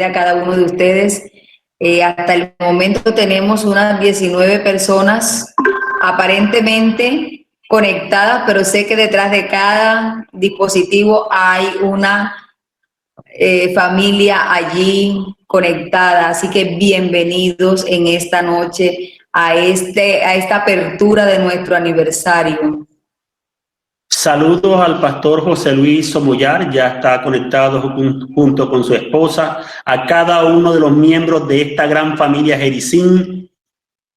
bienvenida a cada uno de ustedes. Hasta el momento tenemos unas 19 personas aparentemente conectadas, pero sé que detrás de cada dispositivo hay una familia allí conectada. Así que bienvenidos en esta noche a esta apertura de nuestro aniversario. Saludos al pastor José Luis Somoyar, ya está conectado junto con su esposa, a cada uno de los miembros de esta gran familia Jericín.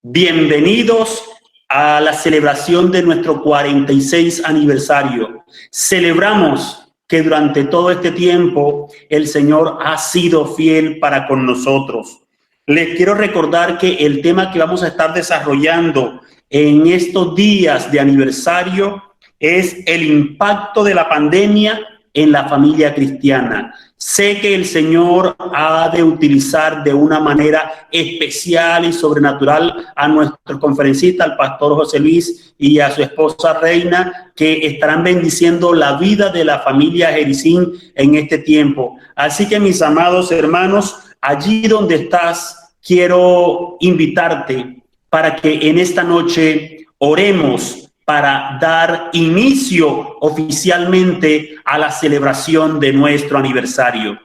Bienvenidos a la celebración de nuestro 46 aniversario. Celebramos que durante todo este tiempo el Señor ha sido fiel para con nosotros. Les quiero recordar que el tema que vamos a estar desarrollando en estos días de aniversario es el impacto de la pandemia en la familia cristiana. Sé que el Señor ha de utilizar de una manera especial y sobrenatural a nuestro conferencista, al pastor José Luis, y a su esposa Reina, que estarán bendiciendo la vida de la familia Jericín en este tiempo. Así que, mis amados hermanos, allí donde estás, quiero invitarte para que en esta noche oremos para dar inicio oficialmente a la celebración de nuestro aniversario.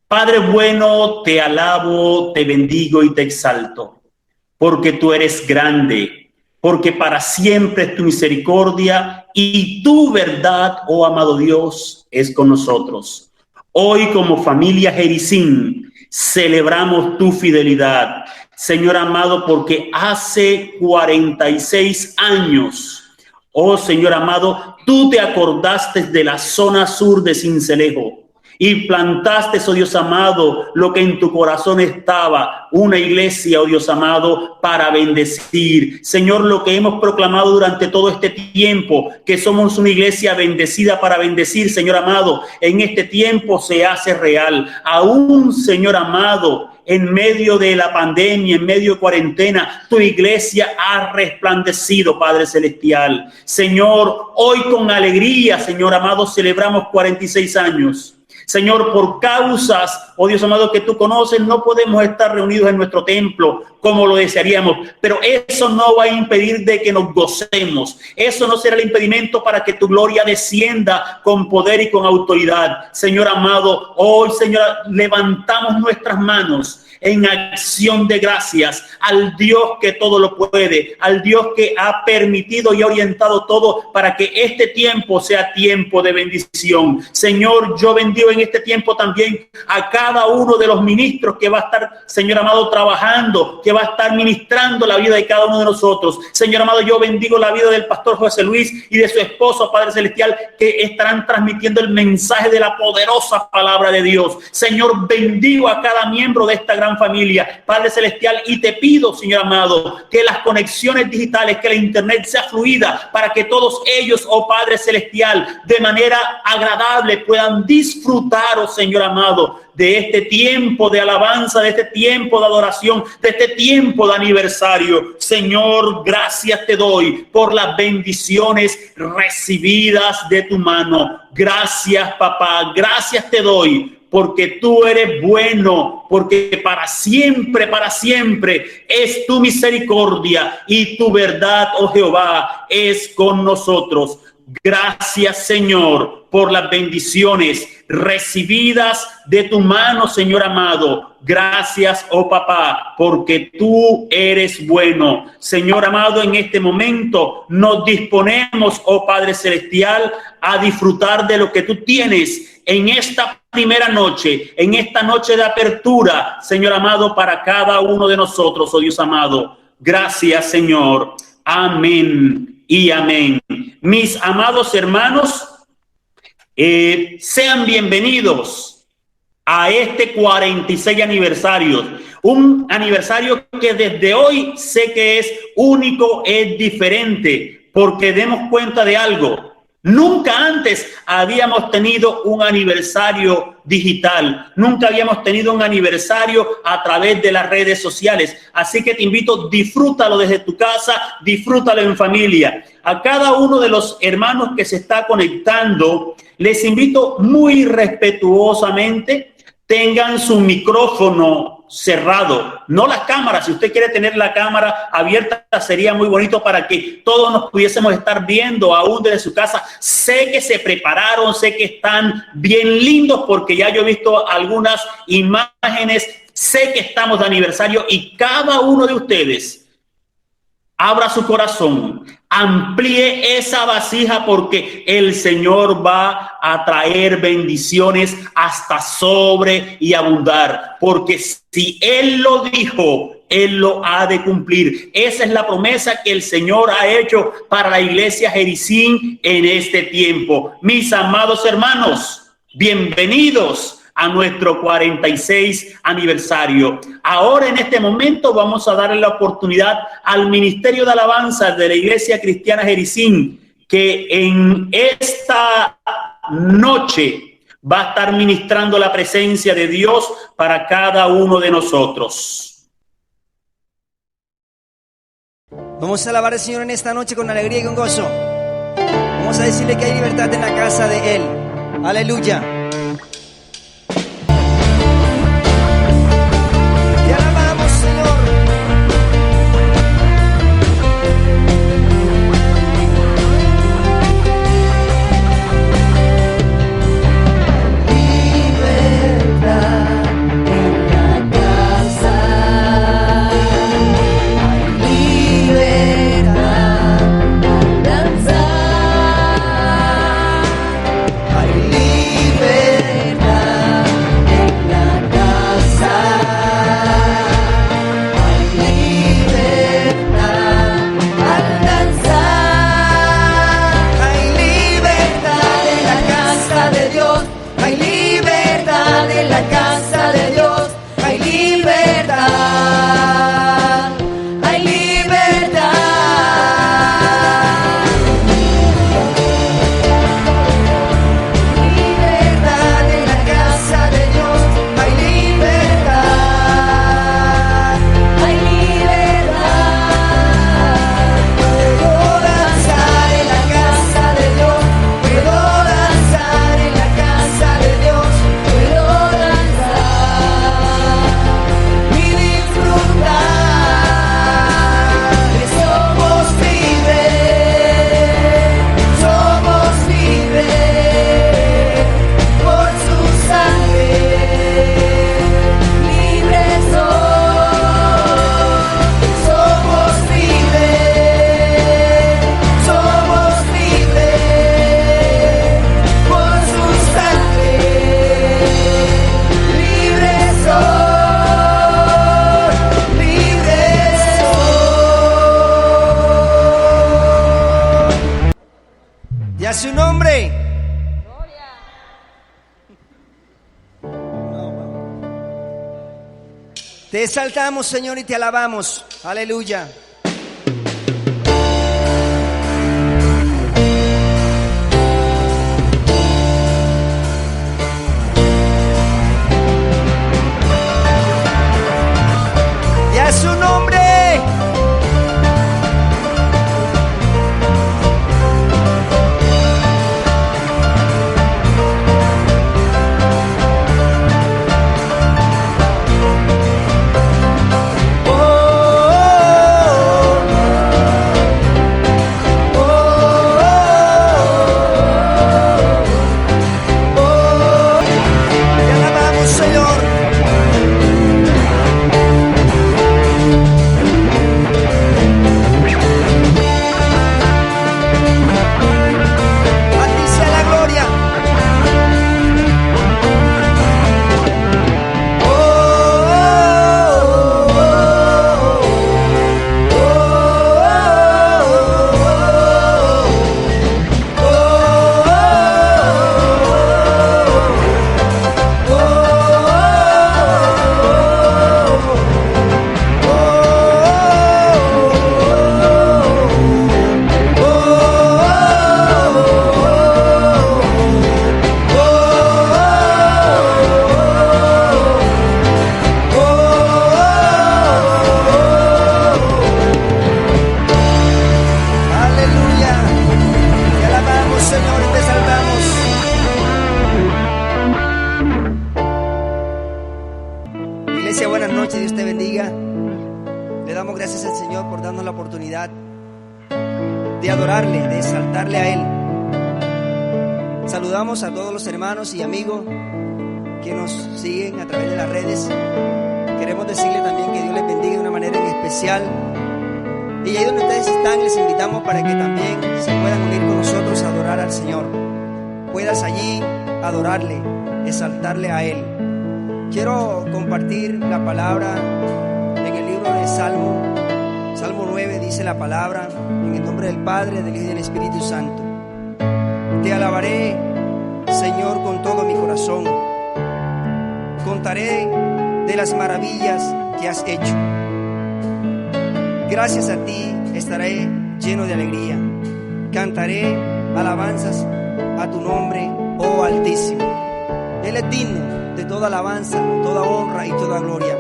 Padre bueno, te alabo, te bendigo y te exalto, porque tú eres grande, porque para siempre es tu misericordia y tu verdad, oh amado Dios, es con nosotros. Hoy, como familia Jericín, celebramos tu fidelidad, Señor amado, porque hace 46 años, oh Señor amado, tú te acordaste de la zona sur de Sincelejo y plantaste, oh Dios amado, lo que en tu corazón estaba, una iglesia, oh Dios amado, para bendecir. Señor, lo que hemos proclamado durante todo este tiempo, que somos una iglesia bendecida para bendecir, Señor amado, en este tiempo se hace real. Aún, Señor amado, en medio de la pandemia, en medio de cuarentena, tu iglesia ha resplandecido, Padre Celestial. Señor, hoy con alegría, Señor amado, celebramos 46 años. Señor, por causas, oh Dios amado, que tú conoces, no podemos estar reunidos en nuestro templo como lo desearíamos, pero eso no va a impedir de que nos gocemos. Eso no será el impedimento para que tu gloria descienda con poder y con autoridad. Señor amado, hoy, Señor, levantamos nuestras manos en acción de gracias al Dios que todo lo puede, al Dios que ha permitido y orientado todo para que este tiempo sea tiempo de bendición. Señor, yo bendigo en este tiempo también a cada uno de los ministros que va a estar, Señor amado, trabajando, que va a estar ministrando la vida de cada uno de nosotros. Señor amado, yo bendigo la vida del pastor José Luis y de su esposo, Padre Celestial, que estarán transmitiendo el mensaje de la poderosa palabra de Dios. Señor, bendigo a cada miembro de esta gran familia, Padre Celestial, y te pido, Señor amado, que las conexiones digitales, que la internet sea fluida para que todos ellos, oh Padre Celestial, de manera agradable puedan disfrutar, oh Señor amado, de este tiempo de alabanza, de este tiempo de adoración, de este tiempo de aniversario. Señor, gracias te doy por las bendiciones recibidas de tu mano. Gracias, papá, gracias te doy porque tú eres bueno, porque para siempre es tu misericordia y tu verdad, oh Jehová, es con nosotros. Gracias, Señor, por las bendiciones recibidas de tu mano, Señor amado. Gracias, oh papá, porque tú eres bueno. Señor amado, en este momento nos disponemos, oh Padre Celestial, a disfrutar de lo que tú tienes en esta primera noche, en esta noche de apertura, Señor amado, para cada uno de nosotros, oh Dios amado. Gracias, Señor. Amén y amén. Mis amados hermanos, sean bienvenidos a este 46 aniversario. Un aniversario que desde hoy sé que es único, es diferente, porque demos cuenta de algo. Nunca antes habíamos tenido un aniversario digital, nunca habíamos tenido un aniversario a través de las redes sociales. Así que te invito, disfrútalo desde tu casa, disfrútalo en familia. A cada uno de los hermanos que se está conectando, les invito muy respetuosamente tengan su micrófono cerrado, no las cámaras. Si usted quiere tener la cámara abierta, sería muy bonito para que todos nos pudiésemos estar viendo aún desde su casa. Sé que se prepararon, sé que están bien lindos porque ya yo he visto algunas imágenes, sé que estamos de aniversario y cada uno de ustedes abra su corazón, amplíe esa vasija porque el Señor va a traer bendiciones hasta sobre y abundar. Porque si Él lo dijo, Él lo ha de cumplir. Esa es la promesa que el Señor ha hecho para la iglesia Jericín en este tiempo. Mis amados hermanos, bienvenidos a nuestro 46 aniversario. Ahora en este momento vamos a darle la oportunidad al Ministerio de Alabanza de la Iglesia Cristiana Jericín, que en esta noche va a estar ministrando la presencia de Dios para cada uno de nosotros. Vamos a alabar al Señor en esta noche con alegría y con gozo. Vamos a decirle que hay libertad en la casa de Él. Aleluya. A su nombre. Te exaltamos, Señor, y te alabamos. Aleluya. Y a su nombre. Le damos gracias al Señor por darnos la oportunidad de adorarle, de exaltarle a Él. Saludamos a todos los hermanos y amigos que nos siguen a través de las redes. Queremos decirle también que Dios les bendiga de una manera en especial. Y ahí donde ustedes están, les invitamos para que también se puedan unir con nosotros a adorar al Señor. Puedas allí adorarle, exaltarle a Él. Quiero compartir la palabra en el libro de Salmo 9, dice la palabra, en el nombre del Padre, del Hijo y del Espíritu Santo. Te alabaré, Señor, con todo mi corazón. Contaré de las maravillas que has hecho. Gracias a ti estaré lleno de alegría. Cantaré alabanzas a tu nombre, oh Altísimo. Él es digno de toda alabanza, toda honra y toda gloria.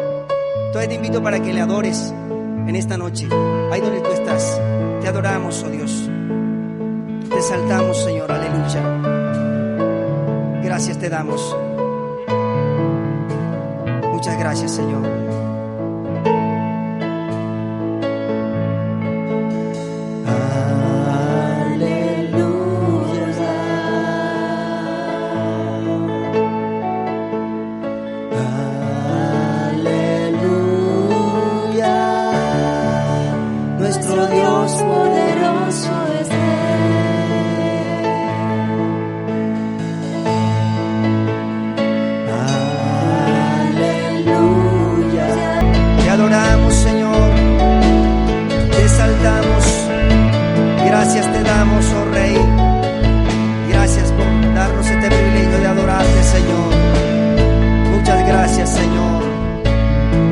Entonces te invito para que le adores en esta noche, ahí donde tú estás. Te adoramos, oh Dios. Te exaltamos, Señor, aleluya. Gracias te damos. Muchas gracias, Señor. Nuestro Dios poderoso es Él. Aleluya. Te adoramos, Señor. Te exaltamos. Gracias te damos, oh Rey. Gracias por darnos este privilegio de adorarte, Señor. Muchas gracias, Señor.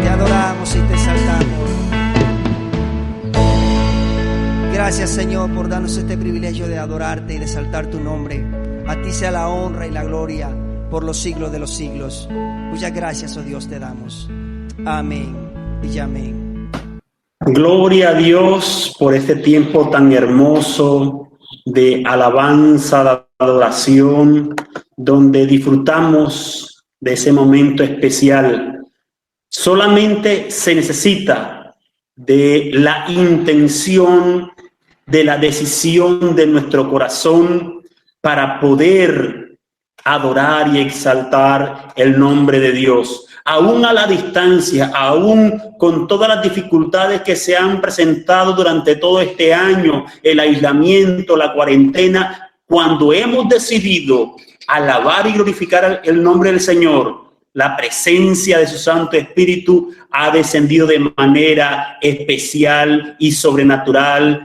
Te adoramos y te exaltamos. Gracias, Señor, por darnos este privilegio de adorarte y de exaltar tu nombre. A ti sea la honra y la gloria por los siglos de los siglos. Muchas gracias, oh Dios, te damos. Amén y amén. Gloria a Dios por este tiempo tan hermoso de alabanza, de adoración, donde disfrutamos de ese momento especial. Solamente se necesita de la intención, de la decisión de nuestro corazón para poder adorar y exaltar el nombre de Dios. Aún a la distancia, aún con todas las dificultades que se han presentado durante todo este año, el aislamiento, la cuarentena, cuando hemos decidido alabar y glorificar el nombre del Señor, la presencia de su Santo Espíritu ha descendido de manera especial y sobrenatural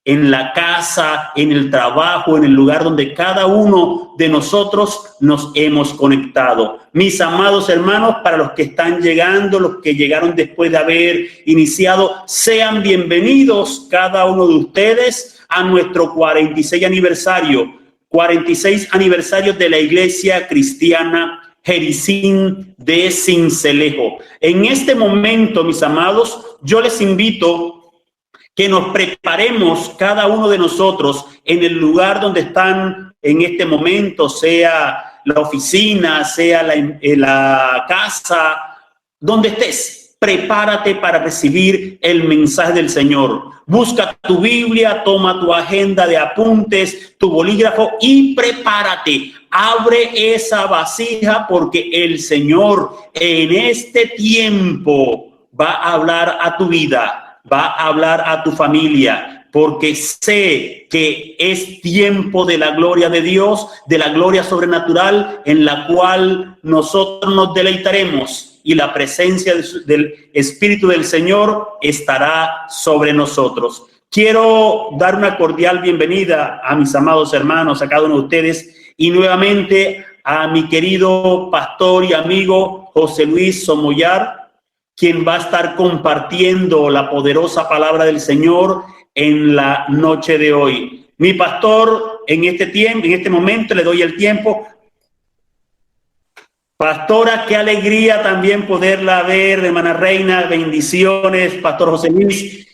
en la casa, en el trabajo, en el lugar donde cada uno de nosotros nos hemos conectado. Mis amados hermanos, para los que están llegando, los que llegaron después de haber iniciado, sean bienvenidos cada uno de ustedes a nuestro 46 aniversario de la Iglesia Cristiana Jericín de Sincelejo. En este momento, mis amados, yo les invito que nos preparemos cada uno de nosotros en el lugar donde están en este momento, sea la oficina, sea la casa, donde estés. Prepárate para recibir el mensaje del Señor. Busca tu Biblia, toma tu agenda de apuntes, tu bolígrafo y prepárate. Abre esa vasija porque el Señor en este tiempo va a hablar a tu vida. Va a hablar a tu familia, porque sé que es tiempo de la gloria de Dios, de la gloria sobrenatural en la cual nosotros nos deleitaremos y la presencia del Espíritu del Señor estará sobre nosotros. Quiero dar una cordial bienvenida a mis amados hermanos, a cada uno de ustedes y nuevamente a mi querido pastor y amigo José Luis Somoyar, quien va a estar compartiendo la poderosa palabra del Señor en la noche de hoy. Mi pastor, en este momento le doy el tiempo. Pastora, qué alegría también poderla ver, hermana Reina, bendiciones, pastor José Luis,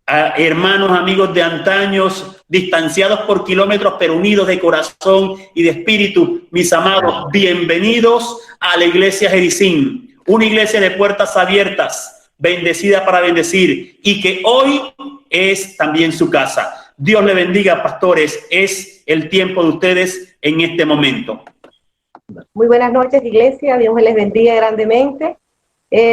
hermanos, amigos de antaños, distanciados por kilómetros, pero unidos de corazón y de espíritu. Mis amados, bienvenidos a la Iglesia Jericín. Una iglesia de puertas abiertas, bendecida para bendecir y que hoy es también su casa. Dios le bendiga, pastores. Es el tiempo de ustedes en este momento. Muy buenas noches, iglesia. Dios les bendiga grandemente.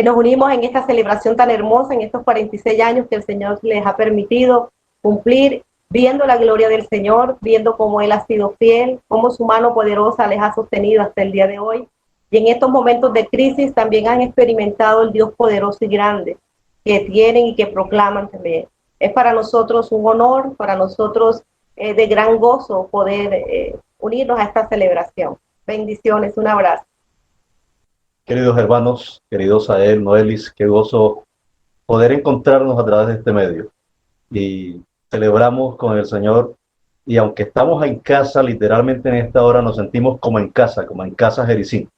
Nos unimos en esta celebración tan hermosa, en estos 46 años que el Señor les ha permitido cumplir, viendo la gloria del Señor, viendo cómo Él ha sido fiel, cómo su mano poderosa les ha sostenido hasta el día de hoy. Y en estos momentos de crisis también han experimentado el Dios poderoso y grande que tienen y que proclaman también. Es para nosotros un honor, para nosotros de gran gozo poder unirnos a esta celebración. Bendiciones, un abrazo. Queridos hermanos, queridos Ael, Noelis, qué gozo poder encontrarnos a través de este medio. Y celebramos con el Señor, y aunque estamos en casa, literalmente en esta hora nos sentimos como en casa Jericín.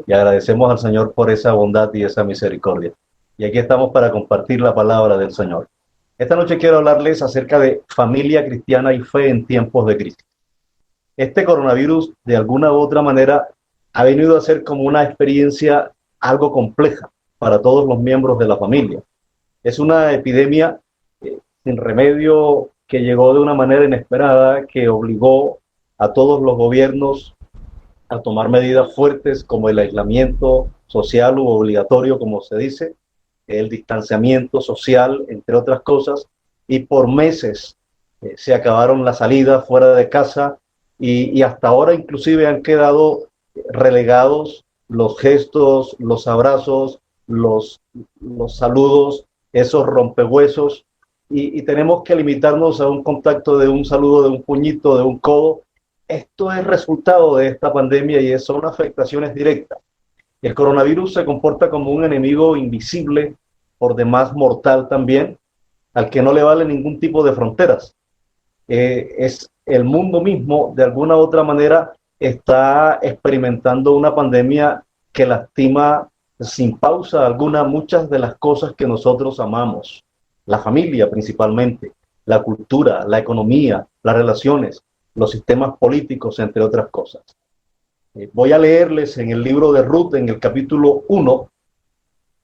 Y agradecemos al Señor por esa bondad y esa misericordia. Y aquí estamos para compartir la palabra del Señor. Esta noche quiero hablarles acerca de familia cristiana y fe en tiempos de crisis. Este coronavirus, de alguna u otra manera, ha venido a ser como una experiencia algo compleja para todos los miembros de la familia. Es una epidemia sin remedio que llegó de una manera inesperada, que obligó a todos los gobiernos a tomar medidas fuertes como el aislamiento social u obligatorio, como se dice, el distanciamiento social, entre otras cosas, y por meses se acabaron las salidas fuera de casa y hasta ahora inclusive han quedado relegados los gestos, los abrazos, los saludos, esos rompehuesos, y tenemos que limitarnos a un contacto de un saludo, de un puñito, de un codo. Esto es resultado de esta pandemia y son afectaciones directas. El coronavirus se comporta como un enemigo invisible, por demás mortal también, al que no le vale ningún tipo de fronteras. Es el mundo mismo, de alguna u otra manera, está experimentando una pandemia que lastima sin pausa alguna muchas de las cosas que nosotros amamos. La familia principalmente, la cultura, la economía, las relaciones, los sistemas políticos, entre otras cosas. Voy a leerles en el libro de Ruth, en el capítulo 1,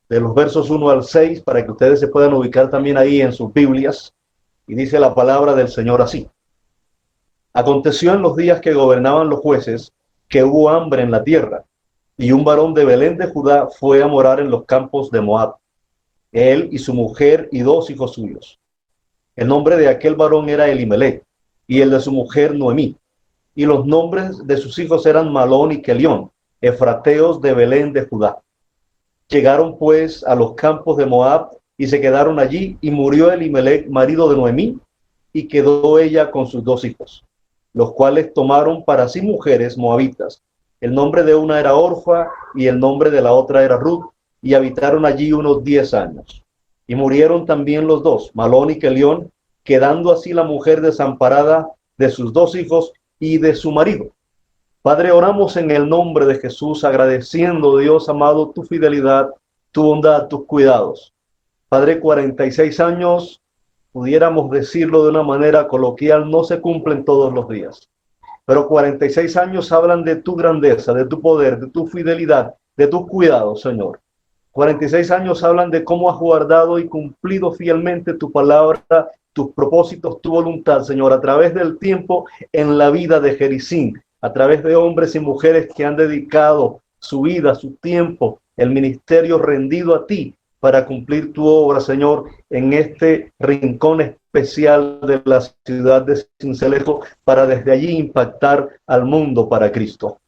de los versos 1 al 6, para que ustedes se puedan ubicar también ahí en sus Biblias, y dice la palabra del Señor así. Aconteció en los días que gobernaban los jueces, que hubo hambre en la tierra, y un varón de Belén de Judá fue a morar en los campos de Moab, él y su mujer y 2 hijos suyos. El nombre de aquel varón era Elimelech, y el de su mujer Noemí, y los nombres de sus hijos eran Malón y Kelión, efrateos de Belén de Judá. Llegaron pues a los campos de Moab y se quedaron allí, y murió Elimelech, marido de Noemí, y quedó ella con sus 2 hijos, los cuales tomaron para sí mujeres moabitas. El nombre de una era Orfa y el nombre de la otra era Ruth, y habitaron allí unos 10 años. Y murieron también los 2, Malón y Kelión, quedando así la mujer desamparada de sus 2 hijos y de su marido. Padre, oramos en el nombre de Jesús, agradeciendo, Dios amado, tu fidelidad, tu bondad, tus cuidados. Padre, 46 años, pudiéramos decirlo de una manera coloquial, no se cumplen todos los días. Pero 46 años hablan de tu grandeza, de tu poder, de tu fidelidad, de tus cuidados, Señor. 46 años hablan de cómo has guardado y cumplido fielmente tu palabra, tus propósitos, tu voluntad, Señor, a través del tiempo en la vida de Jericín, a través de hombres y mujeres que han dedicado su vida, su tiempo, el ministerio rendido a ti para cumplir tu obra, Señor, en este rincón especial de la ciudad de Sincelejo, para desde allí impactar al mundo para Cristo.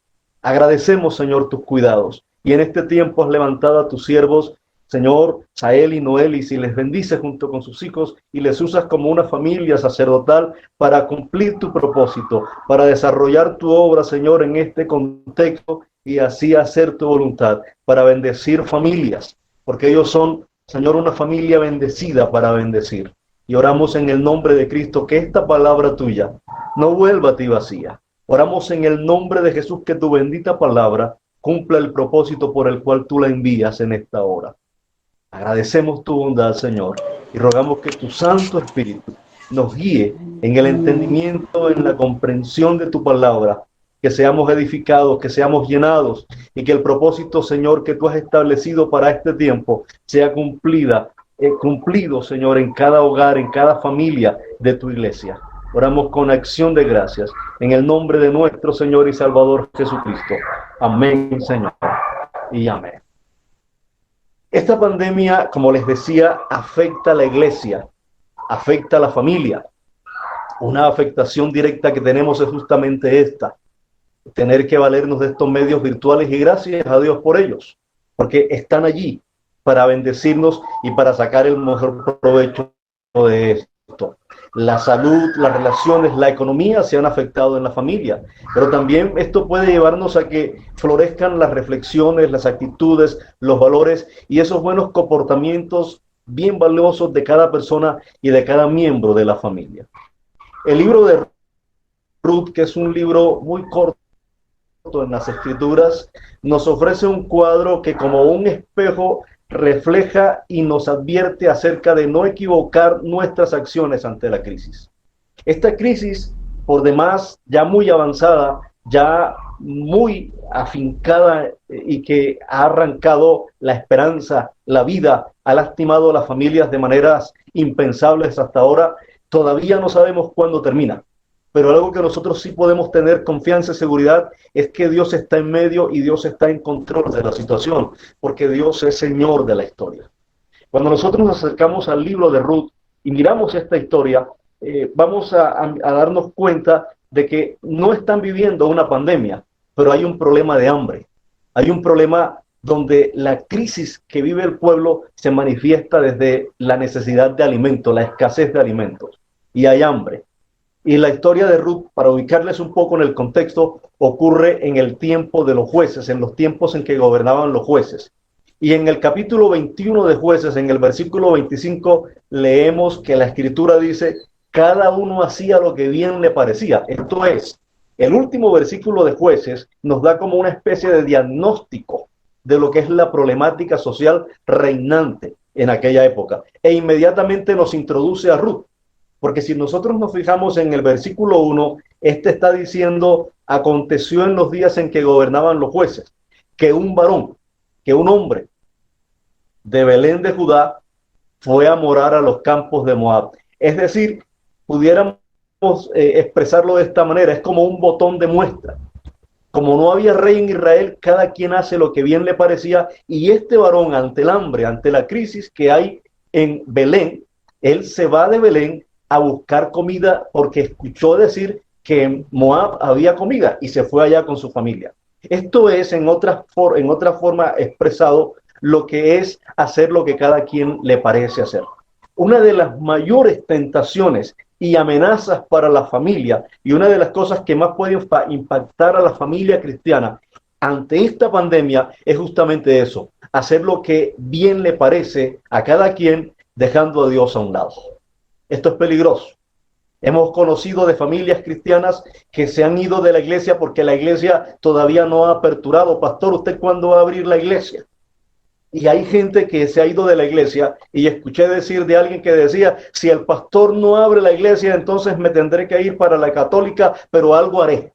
Agradecemos, Señor, tus cuidados. Y en este tiempo has levantado a tus siervos, Señor, Sael y Noelis, y les bendices junto con sus hijos y les usas como una familia sacerdotal para cumplir tu propósito, para desarrollar tu obra, Señor, en este contexto y así hacer tu voluntad, para bendecir familias, porque ellos son, Señor, una familia bendecida para bendecir. Y oramos en el nombre de Cristo que esta palabra tuya no vuelva a ti vacía. Oramos en el nombre de Jesús que tu bendita palabra cumpla el propósito por el cual tú la envías en esta hora. Agradecemos tu bondad, Señor, y rogamos que tu Santo Espíritu nos guíe en el entendimiento, en la comprensión de tu palabra, que seamos edificados, que seamos llenados y que el propósito, Señor, que tú has establecido para este tiempo sea cumplido, Señor, en cada hogar, en cada familia de tu iglesia. Oramos con acción de gracias en el nombre de nuestro Señor y Salvador Jesucristo. Amén, Señor, y amén. Esta pandemia, como les decía, afecta a la iglesia, afecta a la familia. Una afectación directa que tenemos es justamente esta: tener que valernos de estos medios virtuales, y gracias a Dios por ellos, porque están allí para bendecirnos y para sacar el mejor provecho de esto. La salud, las relaciones, la economía se han afectado en la familia, pero también esto puede llevarnos a que florezcan las reflexiones, las actitudes, los valores y esos buenos comportamientos bien valiosos de cada persona y de cada miembro de la familia. El libro de Ruth, que es un libro muy corto en las Escrituras, nos ofrece un cuadro que, como un espejo, refleja y nos advierte acerca de no equivocar nuestras acciones ante la crisis. Esta crisis, por demás, ya muy avanzada, ya muy afincada y que ha arrancado la esperanza, la vida, ha lastimado a las familias de maneras impensables hasta ahora, todavía no sabemos cuándo termina. Pero algo que nosotros sí podemos tener confianza y seguridad es que Dios está en medio y Dios está en control de la situación, porque Dios es Señor de la historia. Cuando nosotros nos acercamos al libro de Ruth y miramos esta historia, vamos a darnos cuenta de que no están viviendo una pandemia, pero hay un problema de hambre. Hay un problema donde la crisis que vive el pueblo se manifiesta desde la necesidad de alimentos, la escasez de alimentos, y hay hambre. Y la historia de Ruth, para ubicarles un poco en el contexto, ocurre en el tiempo de los jueces, en los tiempos en que gobernaban los jueces. Y en el capítulo 21 de Jueces, en el versículo 25, leemos que la Escritura dice: cada uno hacía lo que bien le parecía. Esto es, el último versículo de Jueces nos da como una especie de diagnóstico de lo que es la problemática social reinante en aquella época. E inmediatamente nos introduce a Ruth. Porque si nosotros nos fijamos en el versículo 1, este está diciendo: aconteció en los días en que gobernaban los jueces, que un varón, que un hombre de Belén de Judá fue a morar a los campos de Moab. Es decir, pudiéramos expresarlo de esta manera, es como un botón de muestra. Como no había rey en Israel, cada quien hace lo que bien le parecía, y este varón, ante el hambre, ante la crisis que hay en Belén, él se va de Belén a buscar comida porque escuchó decir que en Moab había comida y se fue allá con su familia. Esto es, en otra forma expresado, lo que es hacer lo que cada quien le parece hacer. Una de las mayores tentaciones y amenazas para la familia, y una de las cosas que más puede impactar a la familia cristiana ante esta pandemia, es justamente eso: hacer lo que bien le parece a cada quien, dejando a Dios a un lado. Esto es peligroso. Hemos conocido de familias cristianas que se han ido de la iglesia porque la iglesia todavía no ha aperturado. Pastor, ¿usted cuándo va a abrir la iglesia? Y hay gente que se ha ido de la iglesia, y escuché decir de alguien que decía: si el pastor no abre la iglesia, entonces me tendré que ir para la católica, pero algo haré.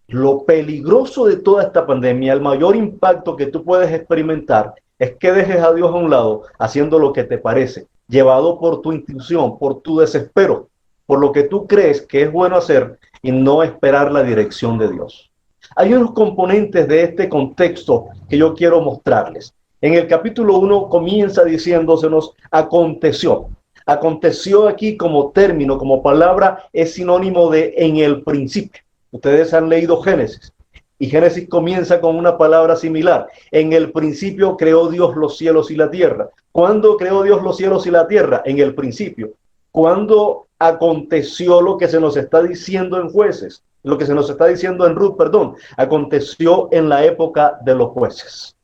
Lo peligroso de toda esta pandemia, el mayor impacto que tú puedes experimentar, es que dejes a Dios a un lado haciendo lo que te parece, llevado por tu intuición, por tu desespero, por lo que tú crees que es bueno hacer y no esperar la dirección de Dios. Hay unos componentes de este contexto que yo quiero mostrarles. En el capítulo 1 comienza diciéndosenos: aconteció. Aconteció aquí como término, como palabra, es sinónimo de en el principio. Ustedes han leído Génesis. Y Génesis comienza con una palabra similar. En el principio creó Dios los cielos y la tierra. ¿Cuándo creó Dios los cielos y la tierra? En el principio. ¿Cuándo aconteció lo que se nos está diciendo en Jueces? Lo que se nos está diciendo en Ruth, perdón. Aconteció en la época de los jueces.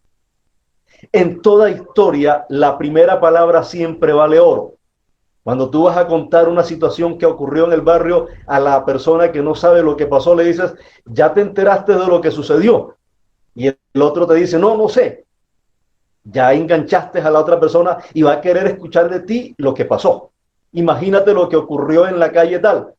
En toda historia, la primera palabra siempre vale oro. Cuando tú vas a contar una situación que ocurrió en el barrio, a la persona que no sabe lo que pasó le dices: ¿ya te enteraste de lo que sucedió? Y el otro te dice: no sé. Ya enganchaste a la otra persona y va a querer escuchar de ti lo que pasó. Imagínate lo que ocurrió en la calle tal.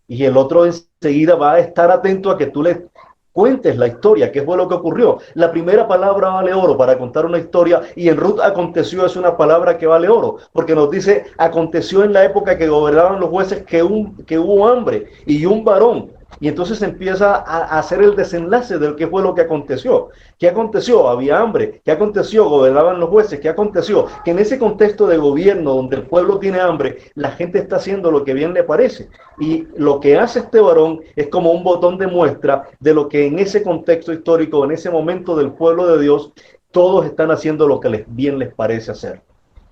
y el otro enseguida va a estar atento a que tú le cuentes la historia, qué fue lo que ocurrió. La primera palabra vale oro para contar una historia, y en Ruth aconteció es una palabra que vale oro, porque nos dice, aconteció en la época que gobernaban los jueces que hubo hambre y un varón. Y entonces empieza a hacer el desenlace de qué fue lo que aconteció. ¿Qué aconteció? Había hambre. ¿Qué aconteció? Gobernaban los jueces. ¿Qué aconteció? Que en ese contexto de gobierno donde el pueblo tiene hambre, la gente está haciendo lo que bien le parece. Y lo que hace este varón es como un botón de muestra de lo que en ese contexto histórico, en ese momento del pueblo de Dios, todos están haciendo lo que bien les parece hacer.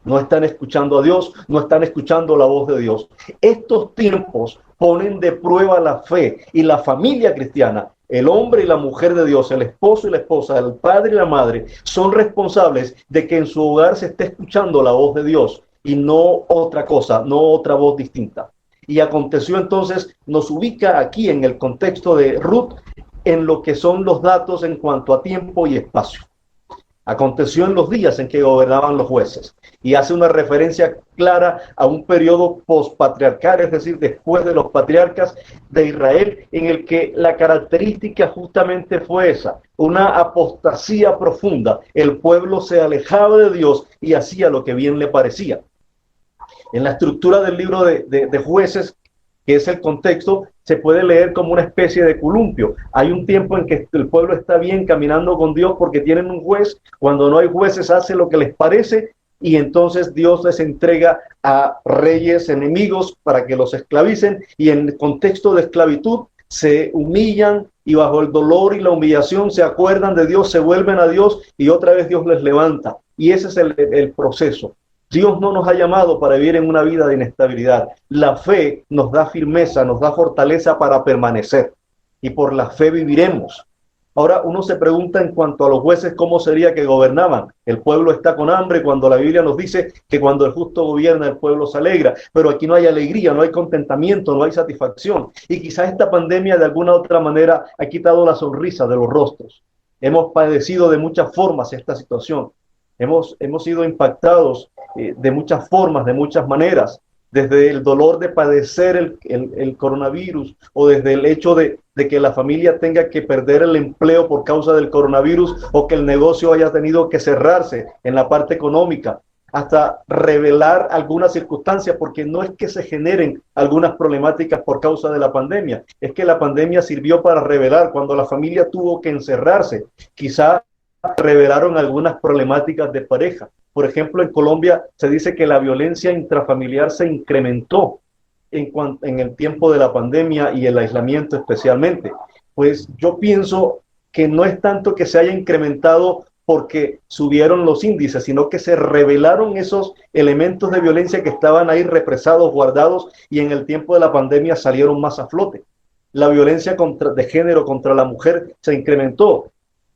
No están escuchando a Dios, no están escuchando la voz de Dios. Estos tiempos ponen de prueba la fe y la familia cristiana. El hombre y la mujer de Dios, el esposo y la esposa, el padre y la madre, son responsables de que en su hogar se esté escuchando la voz de Dios y no otra cosa, no otra voz distinta. Y aconteció entonces, nos ubica aquí en el contexto de Ruth, en lo que son los datos en cuanto a tiempo y espacio. Aconteció en los días en que gobernaban los jueces, y hace una referencia clara a un periodo postpatriarcal, es decir, después de los patriarcas de Israel, en el que la característica justamente fue esa, una apostasía profunda. El pueblo se alejaba de Dios y hacía lo que bien le parecía. En la estructura del libro de Jueces, que es el contexto, se puede leer como una especie de columpio. Hay un tiempo en que el pueblo está bien caminando con Dios porque tienen un juez. Cuando no hay jueces, hace lo que les parece, y entonces Dios les entrega a reyes enemigos para que los esclavicen, y en el contexto de esclavitud se humillan y bajo el dolor y la humillación se acuerdan de Dios, se vuelven a Dios y otra vez Dios les levanta. Y ese es el proceso. Dios no nos ha llamado para vivir en una vida de inestabilidad. La fe nos da firmeza, nos da fortaleza para permanecer, y por la fe viviremos. Ahora uno se pregunta en cuanto a los jueces, ¿cómo sería que gobernaban? El pueblo está con hambre, cuando la Biblia nos dice que cuando el justo gobierna el pueblo se alegra, pero aquí no hay alegría, no hay contentamiento, no hay satisfacción. Y quizás esta pandemia de alguna u otra manera ha quitado la sonrisa de los rostros. Hemos padecido de muchas formas esta situación. Hemos sido impactados de muchas formas, de muchas maneras, desde el dolor de padecer el coronavirus, o desde el hecho de que la familia tenga que perder el empleo por causa del coronavirus, o que el negocio haya tenido que cerrarse en la parte económica, hasta revelar algunas circunstancias, porque no es que se generen algunas problemáticas por causa de la pandemia, es que la pandemia sirvió para revelar. Cuando la familia tuvo que encerrarse, quizá revelaron algunas problemáticas de pareja. Por ejemplo, en Colombia se dice que la violencia intrafamiliar se incrementó en el tiempo de la pandemia y el aislamiento especialmente. Pues yo pienso que no es tanto que se haya incrementado porque subieron los índices, sino que se revelaron esos elementos de violencia que estaban ahí represados, guardados, y en el tiempo de la pandemia salieron más a flote. La violencia de género contra la mujer se incrementó.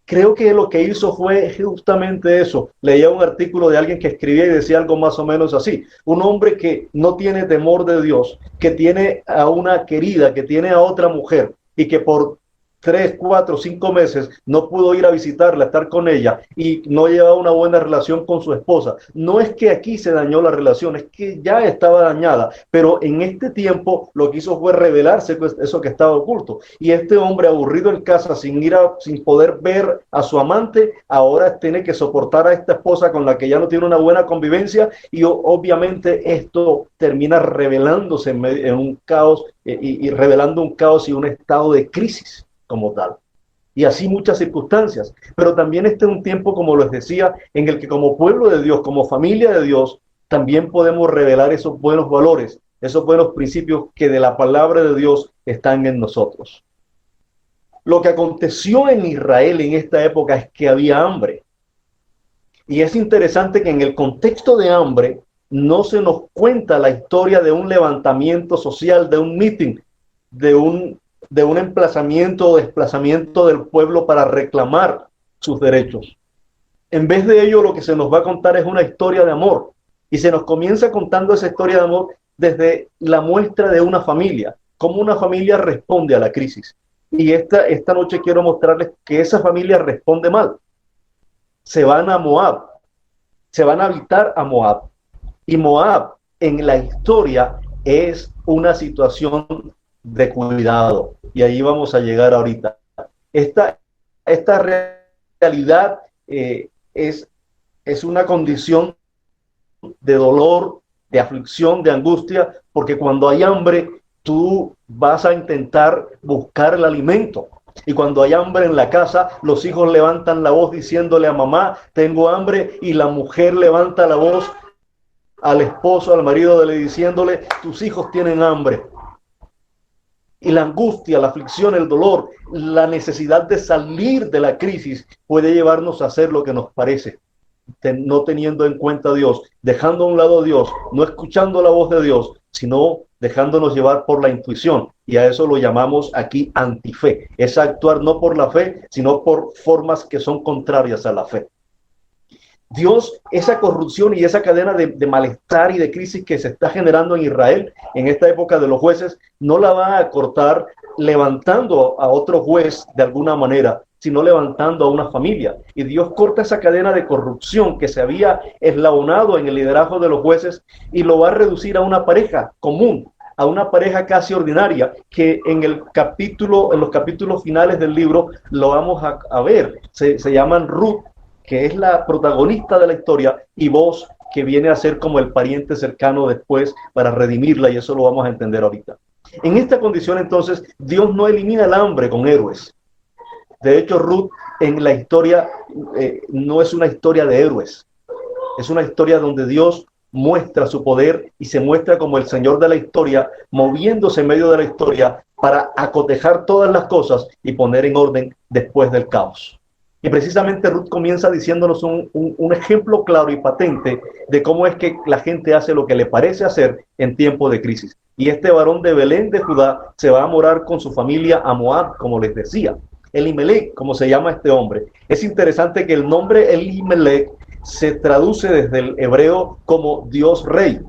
Creo que lo que hizo fue justamente eso. Leía un artículo de alguien que escribía y decía algo más o menos así. Un hombre que no tiene temor de Dios, que tiene a una querida, que tiene a otra mujer, y que por 3, 4, 5 meses no pudo ir a visitarla, estar con ella, y no llevaba una buena relación con su esposa. No es que aquí se dañó la relación, es que ya estaba dañada, pero en este tiempo lo que hizo fue revelarse eso que estaba oculto. Y este hombre, aburrido en casa, sin poder ver a su amante, ahora tiene que soportar a esta esposa con la que ya no tiene una buena convivencia, y obviamente esto termina revelándose en un caos, y revelando un caos y un estado de crisis como tal. Y así muchas circunstancias. Pero también este es un tiempo, como les decía, en el que como pueblo de Dios, como familia de Dios, también podemos revelar esos buenos valores, esos buenos principios que de la palabra de Dios están en nosotros. Lo que aconteció en Israel en esta época es que había hambre. Y es interesante que en el contexto de hambre no se nos cuenta la historia de un levantamiento social, de un meeting, de un emplazamiento o desplazamiento del pueblo para reclamar sus derechos. En vez de ello, lo que se nos va a contar es una historia de amor. Y se nos comienza contando esa historia de amor desde la muestra de una familia, cómo una familia responde a la crisis. Y esta noche quiero mostrarles que esa familia responde mal. Se van a Moab, se van a habitar a Moab. Y Moab en la historia es una situación de cuidado. Y ahí vamos a llegar ahorita. Esta realidad es una condición de dolor, de aflicción, de angustia, porque cuando hay hambre, tú vas a intentar buscar el alimento. Y cuando hay hambre en la casa, los hijos levantan la voz diciéndole a mamá, tengo hambre, y la mujer levanta la voz al esposo, al marido, diciéndole, tus hijos tienen hambre. Y la angustia, la aflicción, el dolor, la necesidad de salir de la crisis puede llevarnos a hacer lo que nos parece, no teniendo en cuenta a Dios, dejando a un lado a Dios, no escuchando la voz de Dios, sino dejándonos llevar por la intuición. Y a eso lo llamamos aquí antife. Es actuar no por la fe, sino por formas que son contrarias a la fe. Dios, esa corrupción y esa cadena de malestar y de crisis que se está generando en Israel en esta época de los jueces, no la va a cortar levantando a otro juez de alguna manera, sino levantando a una familia. Y Dios corta esa cadena de corrupción que se había eslabonado en el liderazgo de los jueces y lo va a reducir a una pareja común, a una pareja casi ordinaria, que en los capítulos finales del libro lo vamos a ver. Se llaman Ruth, que es la protagonista de la historia, y Boaz, que viene a ser como el pariente cercano después para redimirla, y eso lo vamos a entender ahorita. En esta condición, entonces, Dios no elimina el hambre con héroes. De hecho, Ruth en la historia no es una historia de héroes, es una historia donde Dios muestra su poder y se muestra como el Señor de la historia, moviéndose en medio de la historia para acotejar todas las cosas y poner en orden después del caos. Y precisamente Ruth comienza diciéndonos un ejemplo claro y patente de cómo es que la gente hace lo que le parece hacer en tiempo de crisis. Y este varón de Belén de Judá se va a morar con su familia a Moab, como les decía. Elimelech, como se llama este hombre. Es interesante que el nombre Elimelech se traduce desde el hebreo como Dios Rey.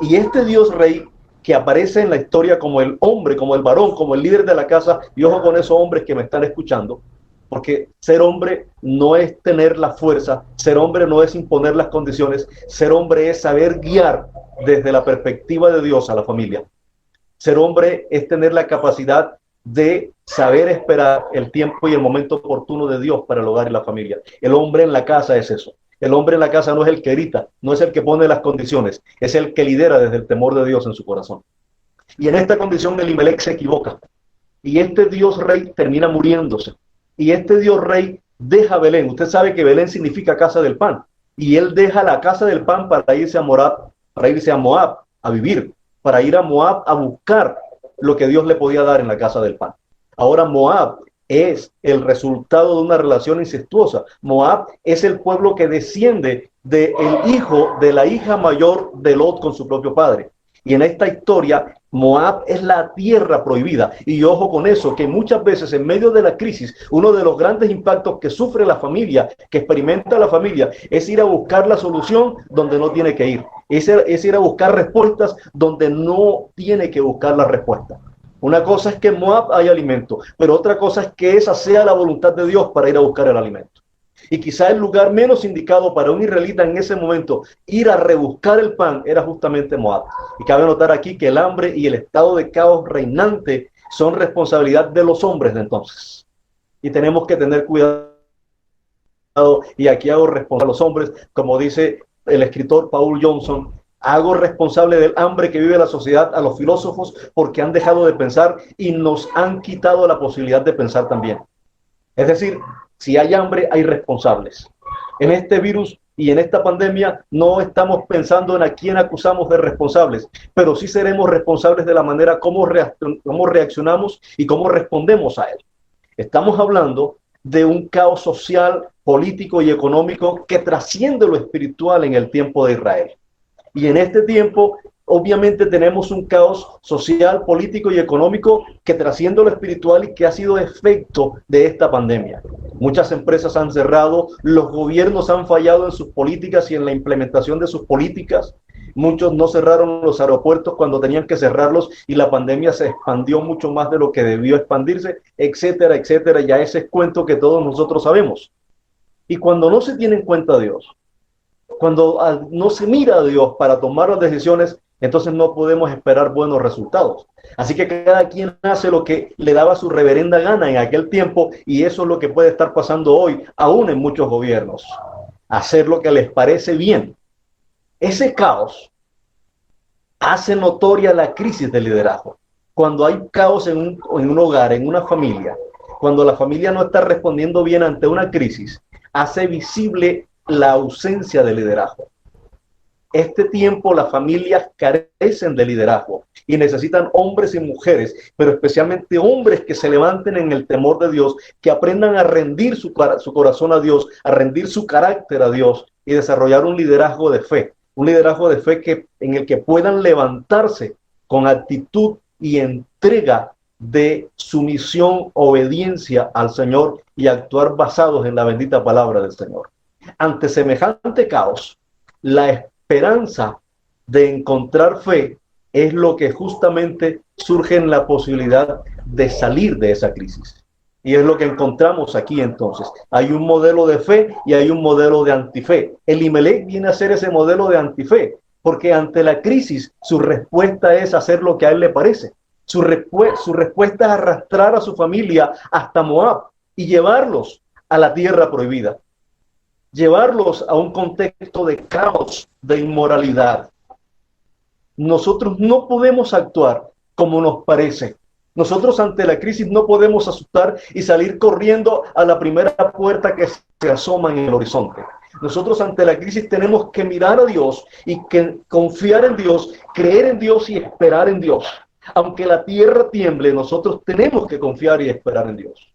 Y este Dios Rey que aparece en la historia como el hombre, como el varón, como el líder de la casa, y ojo con esos hombres que me están escuchando, porque ser hombre no es tener la fuerza, ser hombre no es imponer las condiciones, ser hombre es saber guiar desde la perspectiva de Dios a la familia. Ser hombre es tener la capacidad de saber esperar el tiempo y el momento oportuno de Dios para el hogar y la familia. El hombre en la casa es eso. El hombre en la casa no es el que grita, no es el que pone las condiciones, es el que lidera desde el temor de Dios en su corazón. Y en esta condición Elimelech se equivoca. Y este Dios Rey termina muriéndose. Y este Dios Rey deja Belén. Usted sabe que Belén significa casa del pan. Y él deja la casa del pan para irse a Moab a vivir, para ir a Moab a buscar lo que Dios le podía dar en la casa del pan. Ahora Moab es el resultado de una relación incestuosa. Moab es el pueblo que desciende del hijo de la hija mayor de Lot con su propio padre. Y en esta historia, Moab es la tierra prohibida. Y ojo con eso, que muchas veces en medio de la crisis, uno de los grandes impactos que sufre la familia, que experimenta la familia, es ir a buscar la solución donde no tiene que ir. Es ir a buscar respuestas donde no tiene que buscar la respuesta. Una cosa es que en Moab hay alimento, pero otra cosa es que esa sea la voluntad de Dios para ir a buscar el alimento. Y quizá el lugar menos indicado para un israelita en ese momento ir a rebuscar el pan era justamente Moab. Y cabe notar aquí que el hambre y el estado de caos reinante son responsabilidad de los hombres de entonces. Y tenemos que tener cuidado, y aquí hago responsable a los hombres, como dice el escritor Paul Johnson, hago responsable del hambre que vive la sociedad a los filósofos porque han dejado de pensar y nos han quitado la posibilidad de pensar también. Es decir, si hay hambre, hay responsables. En este virus y en esta pandemia no estamos pensando en a quién acusamos de responsables, pero sí seremos responsables de la manera como reaccionamos y cómo respondemos a él. Estamos hablando de un caos social, político y económico que trasciende lo espiritual en el tiempo de Israel. Y en este tiempo, obviamente tenemos un caos social, político y económico que trasciende lo espiritual y que ha sido efecto de esta pandemia. Muchas empresas han cerrado, los gobiernos han fallado en sus políticas y en la implementación de sus políticas. Muchos no cerraron los aeropuertos cuando tenían que cerrarlos y la pandemia se expandió mucho más de lo que debió expandirse, etcétera, etcétera. Ya ese es cuento que todos nosotros sabemos. Y cuando no se tiene en cuenta a Dios, cuando no se mira a Dios para tomar las decisiones, entonces no podemos esperar buenos resultados. Así que cada quien hace lo que le daba su reverenda gana en aquel tiempo, y eso es lo que puede estar pasando hoy, aún en muchos gobiernos. Hacer lo que les parece bien. Ese caos hace notoria la crisis de liderazgo. Cuando hay caos en un hogar, en una familia, cuando la familia no está respondiendo bien ante una crisis, hace visible la ausencia de liderazgo. Este tiempo las familias carecen de liderazgo y necesitan hombres y mujeres, pero especialmente hombres que se levanten en el temor de Dios, que aprendan a rendir su corazón a Dios, a rendir su carácter a Dios y desarrollar un liderazgo de fe en el que puedan levantarse con actitud y entrega de sumisión, obediencia al Señor y actuar basados en la bendita palabra del Señor. Ante semejante caos, la esperanza de encontrar fe es lo que justamente surge en la posibilidad de salir de esa crisis. Y es lo que encontramos aquí entonces. Hay un modelo de fe y hay un modelo de antife. Elimelech viene a ser ese modelo de antife, porque ante la crisis su respuesta es hacer lo que a él le parece. Su respuesta es arrastrar a su familia hasta Moab y llevarlos a la tierra prohibida. Llevarlos a un contexto de caos, de inmoralidad. Nosotros no podemos actuar como nos parece. Nosotros ante la crisis no podemos asustar y salir corriendo a la primera puerta que se asoma en el horizonte. Nosotros ante la crisis tenemos que mirar a Dios y confiar en Dios, creer en Dios y esperar en Dios. Aunque la tierra tiemble, nosotros tenemos que confiar y esperar en Dios.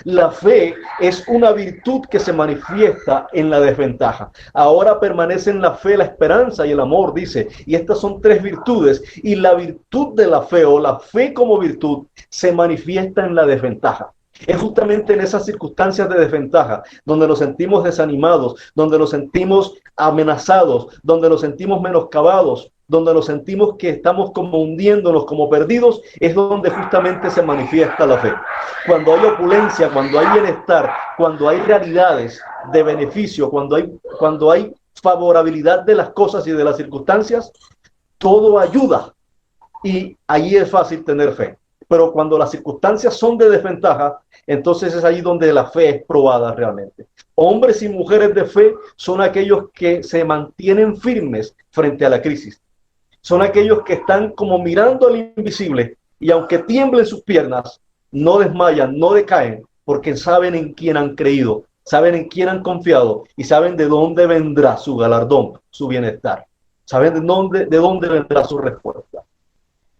La fe es una virtud que se manifiesta en la desventaja. Ahora permanecen la fe, la esperanza y el amor, dice. Y estas son tres virtudes. Y la virtud de la fe, o la fe como virtud, se manifiesta en la desventaja. Es justamente en esas circunstancias de desventaja donde nos sentimos desanimados, donde nos sentimos amenazados, donde nos sentimos menoscabados, donde nos sentimos que estamos como hundiéndonos, como perdidos, es donde justamente se manifiesta la fe. Cuando hay opulencia, cuando hay bienestar, cuando hay realidades de beneficio, cuando hay favorabilidad de las cosas y de las circunstancias, todo ayuda y ahí es fácil tener fe. Pero cuando las circunstancias son de desventaja, entonces es ahí donde la fe es probada realmente. Hombres y mujeres de fe son aquellos que se mantienen firmes frente a la crisis. Son aquellos que están como mirando al invisible y aunque tiemblen sus piernas, no desmayan, no decaen, porque saben en quién han creído, saben en quién han confiado y saben de dónde vendrá su galardón, su bienestar. Saben de dónde vendrá su respuesta.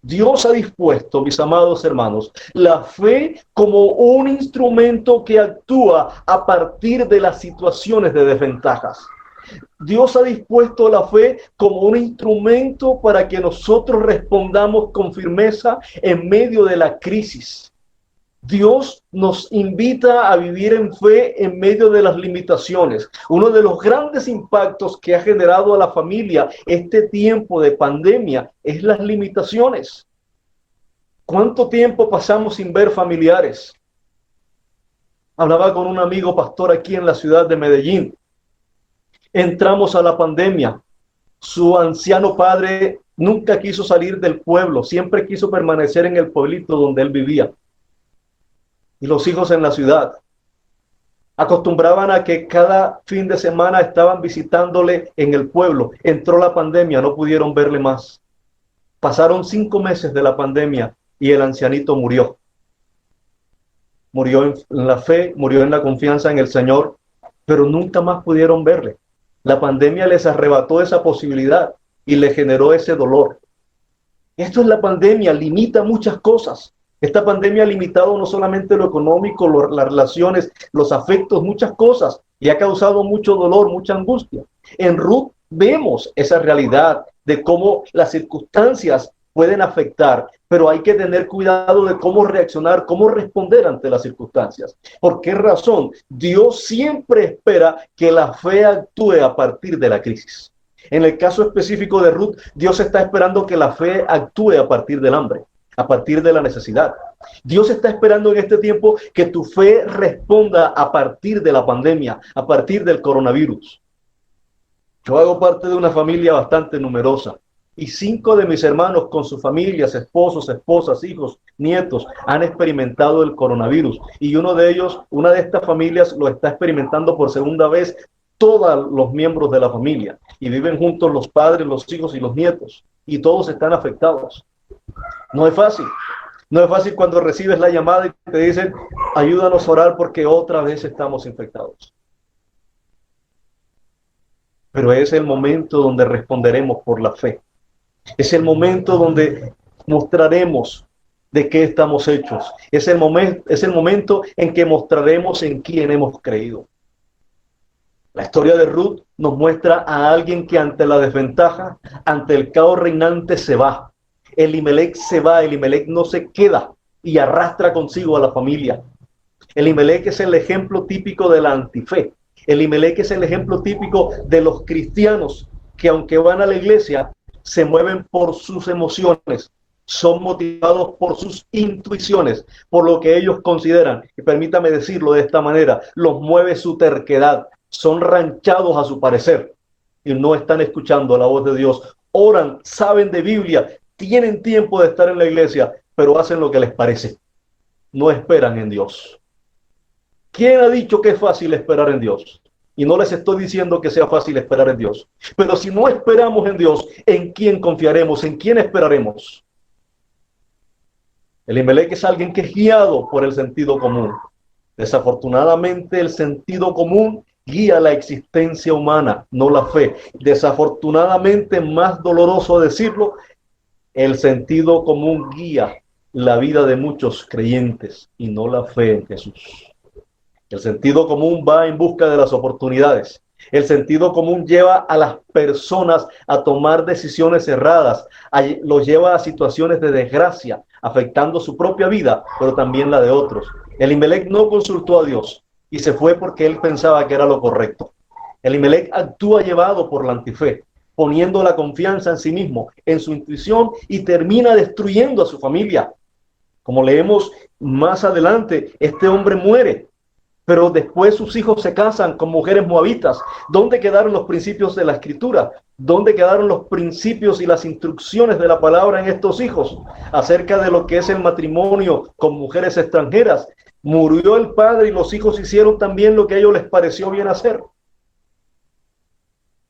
Dios ha dispuesto, mis amados hermanos, la fe como un instrumento que actúa a partir de las situaciones de desventajas. Dios ha dispuesto la fe como un instrumento para que nosotros respondamos con firmeza en medio de la crisis. Dios nos invita a vivir en fe en medio de las limitaciones. Uno de los grandes impactos que ha generado a la familia este tiempo de pandemia es las limitaciones. ¿Cuánto tiempo pasamos sin ver familiares? Hablaba con un amigo pastor aquí en la ciudad de Medellín. Entramos a la pandemia. Su anciano padre nunca quiso salir del pueblo, siempre quiso permanecer en el pueblito donde él vivía. Y los hijos en la ciudad. Acostumbraban a que cada fin de semana estaban visitándole en el pueblo. Entró la pandemia, no pudieron verle más. Pasaron 5 meses de la pandemia y el ancianito murió. Murió en la fe, murió en la confianza en el Señor, pero nunca más pudieron verle. La pandemia les arrebató esa posibilidad y le generó ese dolor. Esto es la pandemia, limita muchas cosas. Esta pandemia ha limitado no solamente lo económico, las relaciones, los afectos, muchas cosas, y ha causado mucho dolor, mucha angustia. En Ruth vemos esa realidad de cómo las circunstancias pueden afectar, pero hay que tener cuidado de cómo reaccionar, cómo responder ante las circunstancias. ¿Por qué razón? Dios siempre espera que la fe actúe a partir de la crisis. En el caso específico de Ruth, Dios está esperando que la fe actúe a partir del hambre, a partir de la necesidad. Dios está esperando en este tiempo que tu fe responda a partir de la pandemia, a partir del coronavirus. Yo hago parte de una familia bastante numerosa Y 5 de mis hermanos con sus familias, esposos, esposas, hijos, nietos, han experimentado el coronavirus. Y uno de ellos, una de estas familias lo está experimentando por segunda vez, todos los miembros de la familia. Y viven juntos los padres, los hijos y los nietos. Y todos están afectados. No es fácil. No es fácil cuando recibes la llamada y te dicen, ayúdanos a orar porque otra vez estamos infectados. Pero es el momento donde responderemos por la fe. Es el momento donde mostraremos de qué estamos hechos. Es el momento en que mostraremos en quién hemos creído. La historia de Ruth nos muestra a alguien que ante la desventaja, ante el caos reinante se va. Elimelec se va, Elimelec no se queda y arrastra consigo a la familia. Elimelec es el ejemplo típico de la antife. Elimelec es el ejemplo típico de los cristianos que aunque van a la iglesia, se mueven por sus emociones, son motivados por sus intuiciones, por lo que ellos consideran, y permítame decirlo de esta manera, los mueve su terquedad, son ranchados a su parecer y no están escuchando la voz de Dios, oran, saben de Biblia, tienen tiempo de estar en la iglesia, pero hacen lo que les parece, no esperan en Dios. ¿Quién ha dicho que es fácil esperar en Dios? Y no les estoy diciendo que sea fácil esperar en Dios. Pero si no esperamos en Dios, ¿en quién confiaremos? ¿En quién esperaremos? Elimelec es alguien que es guiado por el sentido común. Desafortunadamente, el sentido común guía la existencia humana, no la fe. Desafortunadamente, más doloroso decirlo, el sentido común guía la vida de muchos creyentes y no la fe en Jesús. El sentido común va en busca de las oportunidades. El sentido común lleva a las personas a tomar decisiones erradas, los lleva a situaciones de desgracia, afectando su propia vida, pero también la de otros. Elimelec no consultó a Dios y se fue porque él pensaba que era lo correcto. Elimelec actúa llevado por la antife, poniendo la confianza en sí mismo, en su intuición, y termina destruyendo a su familia. Como leemos más adelante, este hombre muere. Pero después sus hijos se casan con mujeres moabitas. ¿Dónde quedaron los principios de la escritura? ¿Dónde quedaron los principios y las instrucciones de la palabra en estos hijos? Acerca de lo que es el matrimonio con mujeres extranjeras. Murió el padre y los hijos hicieron también lo que a ellos les pareció bien hacer.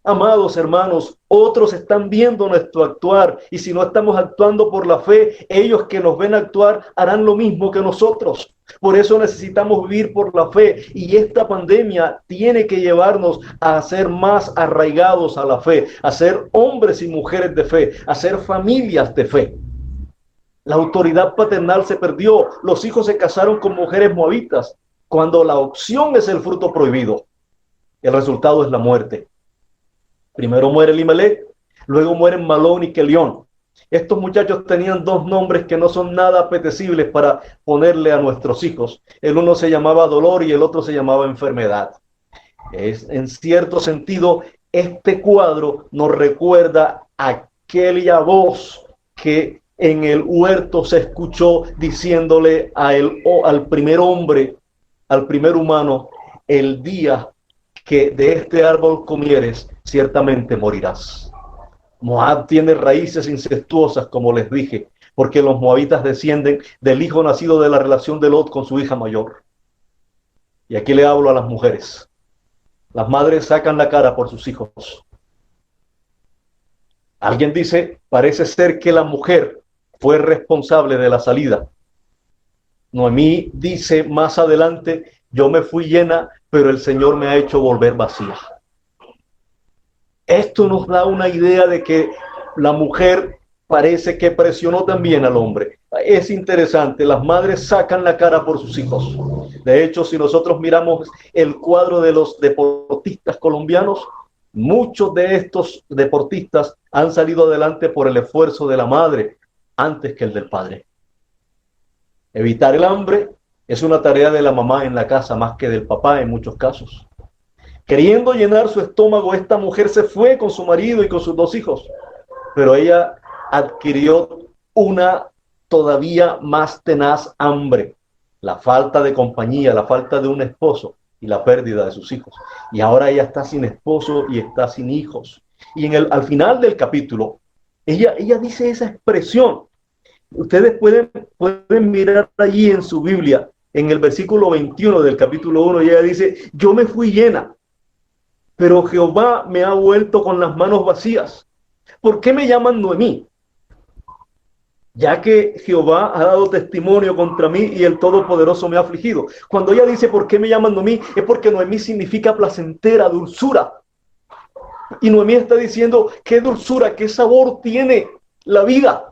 Amados hermanos, otros están viendo nuestro actuar y si no estamos actuando por la fe, ellos que nos ven actuar harán lo mismo que nosotros. Por eso necesitamos vivir por la fe y esta pandemia tiene que llevarnos a ser más arraigados a la fe, a ser hombres y mujeres de fe, a ser familias de fe. La autoridad paternal se perdió, los hijos se casaron con mujeres moabitas, cuando la opción es el fruto prohibido. El resultado es la muerte. Primero muere Elimelec, luego mueren Malón y Kelión. Estos muchachos tenían dos nombres que no son nada apetecibles para ponerle a nuestros hijos. El uno se llamaba dolor y el otro se llamaba enfermedad. En cierto sentido, este cuadro nos recuerda aquella voz que en el huerto se escuchó diciéndole al primer hombre, al primer humano, el día que de este árbol comieres, ciertamente morirás. Moab tiene raíces incestuosas, como les dije, porque los moabitas descienden del hijo nacido de la relación de Lot con su hija mayor. Y aquí le hablo a las mujeres. Las madres sacan la cara por sus hijos. Alguien dice, parece ser que la mujer fue responsable de la salida. Noemí dice más adelante, yo me fui llena, pero el Señor me ha hecho volver vacía. Esto nos da una idea de que la mujer parece que presionó también al hombre. Es interesante, las madres sacan la cara por sus hijos. De hecho, si nosotros miramos el cuadro de los deportistas colombianos, muchos de estos deportistas han salido adelante por el esfuerzo de la madre antes que el del padre. Evitar el hambre es una tarea de la mamá en la casa más que del papá en muchos casos. Queriendo llenar su estómago, esta mujer se fue con su marido y con sus dos hijos, pero ella adquirió una todavía más tenaz hambre, la falta de compañía, la falta de un esposo y la pérdida de sus hijos. Y ahora ella está sin esposo y está sin hijos. Y al final del capítulo, Ella dice esa expresión. Ustedes pueden mirar allí en su Biblia, en el versículo 21 del capítulo 1, y ella dice, yo me fui llena, pero Jehová me ha vuelto con las manos vacías. ¿Por qué me llaman Noemí? Ya que Jehová ha dado testimonio contra mí y el Todopoderoso me ha afligido. Cuando ella dice, ¿por qué me llaman Noemí? Es porque Noemí significa placentera, dulzura. Y Noemí está diciendo, qué dulzura, qué sabor tiene la vida.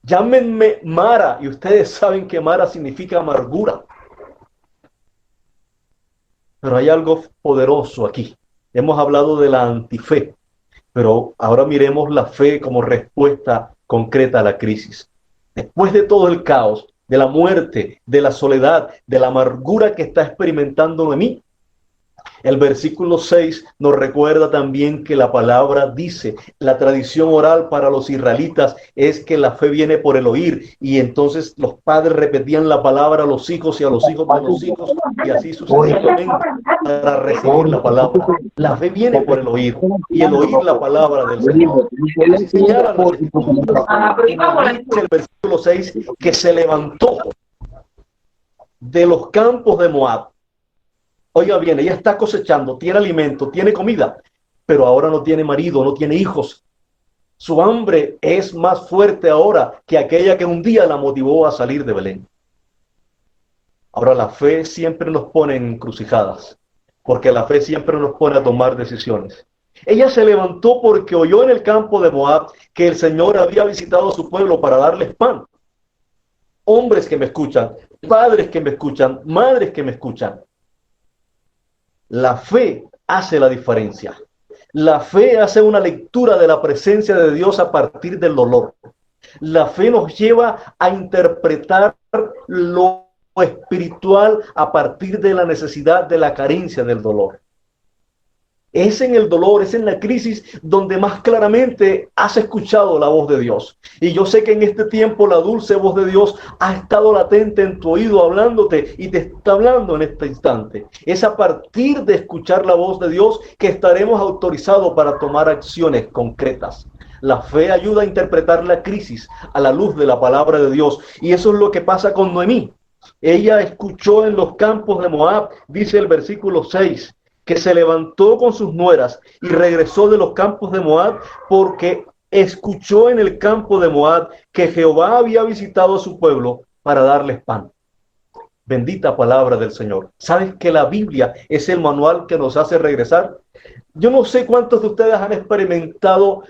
Llámenme Mara, y ustedes saben que Mara significa amargura. Pero hay algo poderoso aquí. Hemos hablado de la antife, pero ahora miremos la fe como respuesta concreta a la crisis. Después de todo el caos, de la muerte, de la soledad, de la amargura que está experimentando Noemí, el versículo 6 nos recuerda también que la palabra dice, la tradición oral para los israelitas es que la fe viene por el oír, y entonces los padres repetían la palabra a los hijos y a los hijos de los hijos, y así sucesivamente para recibir la palabra. La fe viene por el oír, y el oír la palabra del Señor. Dice el versículo 6 que se levantó de los campos de Moab. Oiga bien, ella está cosechando, tiene alimento, tiene comida, pero ahora no tiene marido, no tiene hijos. Su hambre es más fuerte ahora que aquella que un día la motivó a salir de Belén. Ahora la fe siempre nos pone en encrucijadas, porque la fe siempre nos pone a tomar decisiones. Ella se levantó porque oyó en el campo de Moab que el Señor había visitado a su pueblo para darles pan. Hombres que me escuchan, padres que me escuchan, madres que me escuchan. La fe hace la diferencia. La fe hace una lectura de la presencia de Dios a partir del dolor. La fe nos lleva a interpretar lo espiritual a partir de la necesidad, de la carencia del dolor. Es en el dolor, es en la crisis donde más claramente has escuchado la voz de Dios. Y yo sé que en este tiempo la dulce voz de Dios ha estado latente en tu oído hablándote y te está hablando en este instante. Es a partir de escuchar la voz de Dios que estaremos autorizados para tomar acciones concretas. La fe ayuda a interpretar la crisis a la luz de la palabra de Dios. Y eso es lo que pasa con Noemí. Ella escuchó en los campos de Moab, dice el versículo 6, que se levantó con sus nueras y regresó de los campos de Moab porque escuchó en el campo de Moab que Jehová había visitado a su pueblo para darles pan. Bendita palabra del Señor. ¿Sabes que la Biblia es el manual que nos hace regresar? Yo no sé cuántos de ustedes han experimentado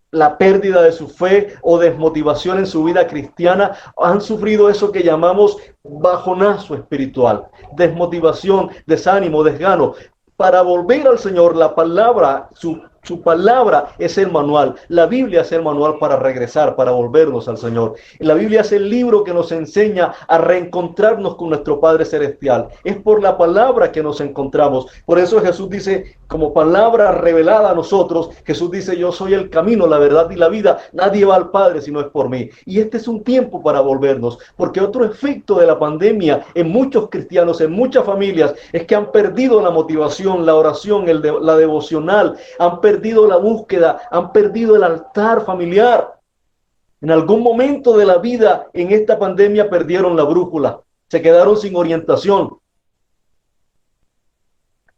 la pérdida de su fe o desmotivación en su vida cristiana, han sufrido eso que llamamos bajonazo espiritual, desmotivación, desánimo, desgano. Para volver al Señor, la palabra, su palabra es el manual. La Biblia es el manual para regresar, para volvernos al Señor. La Biblia es el libro que nos enseña a reencontrarnos con nuestro Padre Celestial. Es por la palabra que nos encontramos. Por eso Jesús dice, como palabra revelada a nosotros, Jesús dice, yo soy el camino, la verdad y la vida. Nadie va al Padre si no es por mí. Y este es un tiempo para volvernos, porque otro efecto de la pandemia en muchos cristianos, en muchas familias, es que han perdido la motivación, la oración, la devocional, han perdido la búsqueda, han perdido el altar familiar. En algún momento de la vida en esta pandemia perdieron la brújula, se quedaron sin orientación.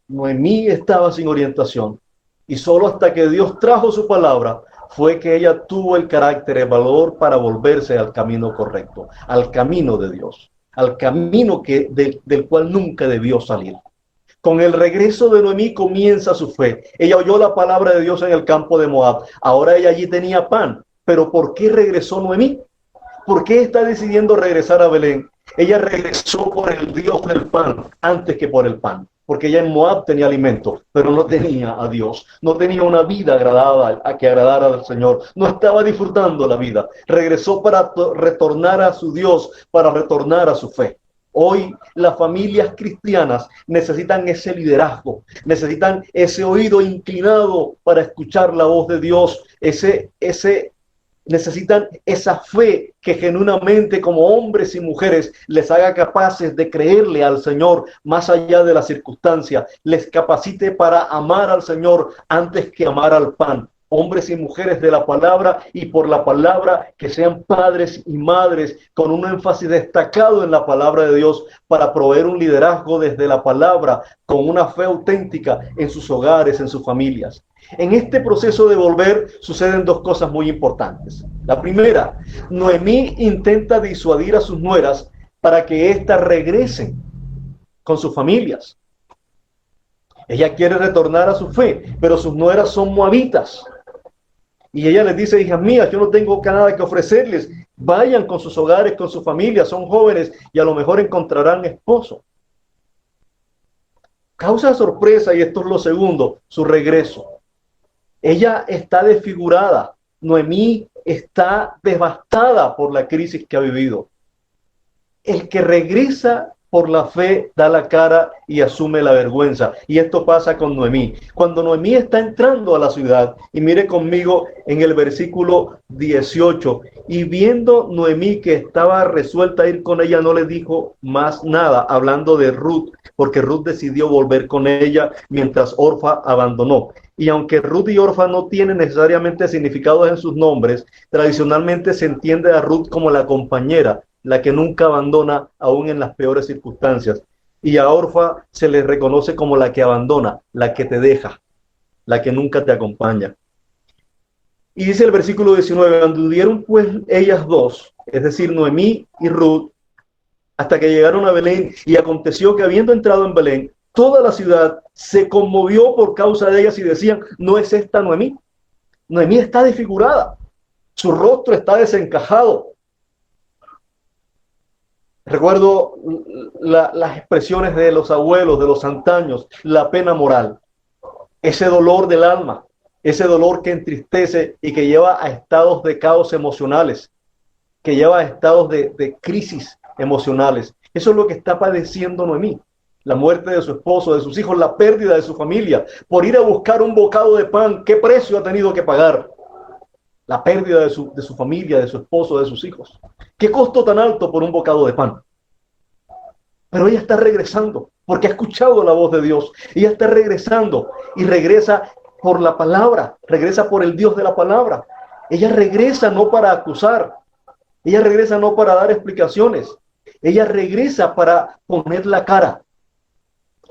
Noemí estaba sin orientación y solo hasta que Dios trajo su palabra fue que ella tuvo el carácter, el valor para volverse al camino correcto, al camino de Dios, al camino del cual nunca debió salir. Con el regreso de Noemí comienza su fe. Ella oyó la palabra de Dios en el campo de Moab. Ahora ella allí tenía pan. Pero ¿por qué regresó Noemí? ¿Por qué está decidiendo regresar a Belén? Ella regresó por el Dios del pan antes que por el pan. Porque ella en Moab tenía alimento, pero no tenía a Dios. No tenía una vida que agradara al Señor. No estaba disfrutando la vida. Regresó para retornar a su Dios, para retornar a su fe. Hoy las familias cristianas necesitan ese liderazgo, necesitan ese oído inclinado para escuchar la voz de Dios, necesitan esa fe que genuinamente como hombres y mujeres les haga capaces de creerle al Señor más allá de la circunstancia, les capacite para amar al Señor antes que amar al pan, hombres y mujeres de la palabra y por la palabra, que sean padres y madres con un énfasis destacado en la palabra de Dios para proveer un liderazgo desde la palabra con una fe auténtica en sus hogares, en sus familias. En este proceso de volver suceden dos cosas muy importantes. La primera, Noemí intenta disuadir a sus nueras para que éstas regresen con sus familias. Ella quiere retornar a su fe, pero sus nueras son moabitas. Y ella les dice: hijas mías, yo no tengo nada que ofrecerles. Vayan con sus hogares, con sus familias, son jóvenes y a lo mejor encontrarán esposo. Causa sorpresa, y esto es lo segundo, su regreso. Ella está desfigurada. Noemí está devastada por la crisis que ha vivido. El que regresa por la fe da la cara y asume la vergüenza. Y esto pasa con Noemí. Cuando Noemí está entrando a la ciudad, y mire conmigo en el versículo 18, y viendo Noemí que estaba resuelta a ir con ella, no le dijo más nada, hablando de Ruth, porque Ruth decidió volver con ella mientras Orfa abandonó. Y aunque Ruth y Orfa no tienen necesariamente significados en sus nombres, tradicionalmente se entiende a Ruth como la compañera, la que nunca abandona aún en las peores circunstancias. Y a Orfa se le reconoce como la que abandona, la que te deja, la que nunca te acompaña. Y dice el versículo 19, anduvieron pues ellas dos, es decir, Noemí y Ruth, hasta que llegaron a Belén, y aconteció que habiendo entrado en Belén, toda la ciudad se conmovió por causa de ellas y decían: ¿no es esta Noemí? Noemí está desfigurada, su rostro está desencajado. Recuerdo las expresiones de los abuelos, de los antaños, la pena moral, ese dolor del alma, ese dolor que entristece y que lleva a estados de caos emocionales, que lleva a estados de crisis emocionales. Eso es lo que está padeciendo Noemí. La muerte de su esposo, de sus hijos, la pérdida de su familia, por ir a buscar un bocado de pan. ¿Qué precio ha tenido que pagar? La pérdida de su familia, de su esposo, de sus hijos. ¿Qué costo tan alto por un bocado de pan? Pero ella está regresando porque ha escuchado la voz de Dios. Ella está regresando y regresa por la palabra, regresa por el Dios de la palabra. Ella regresa no para acusar, ella regresa no para dar explicaciones, ella regresa para poner la cara.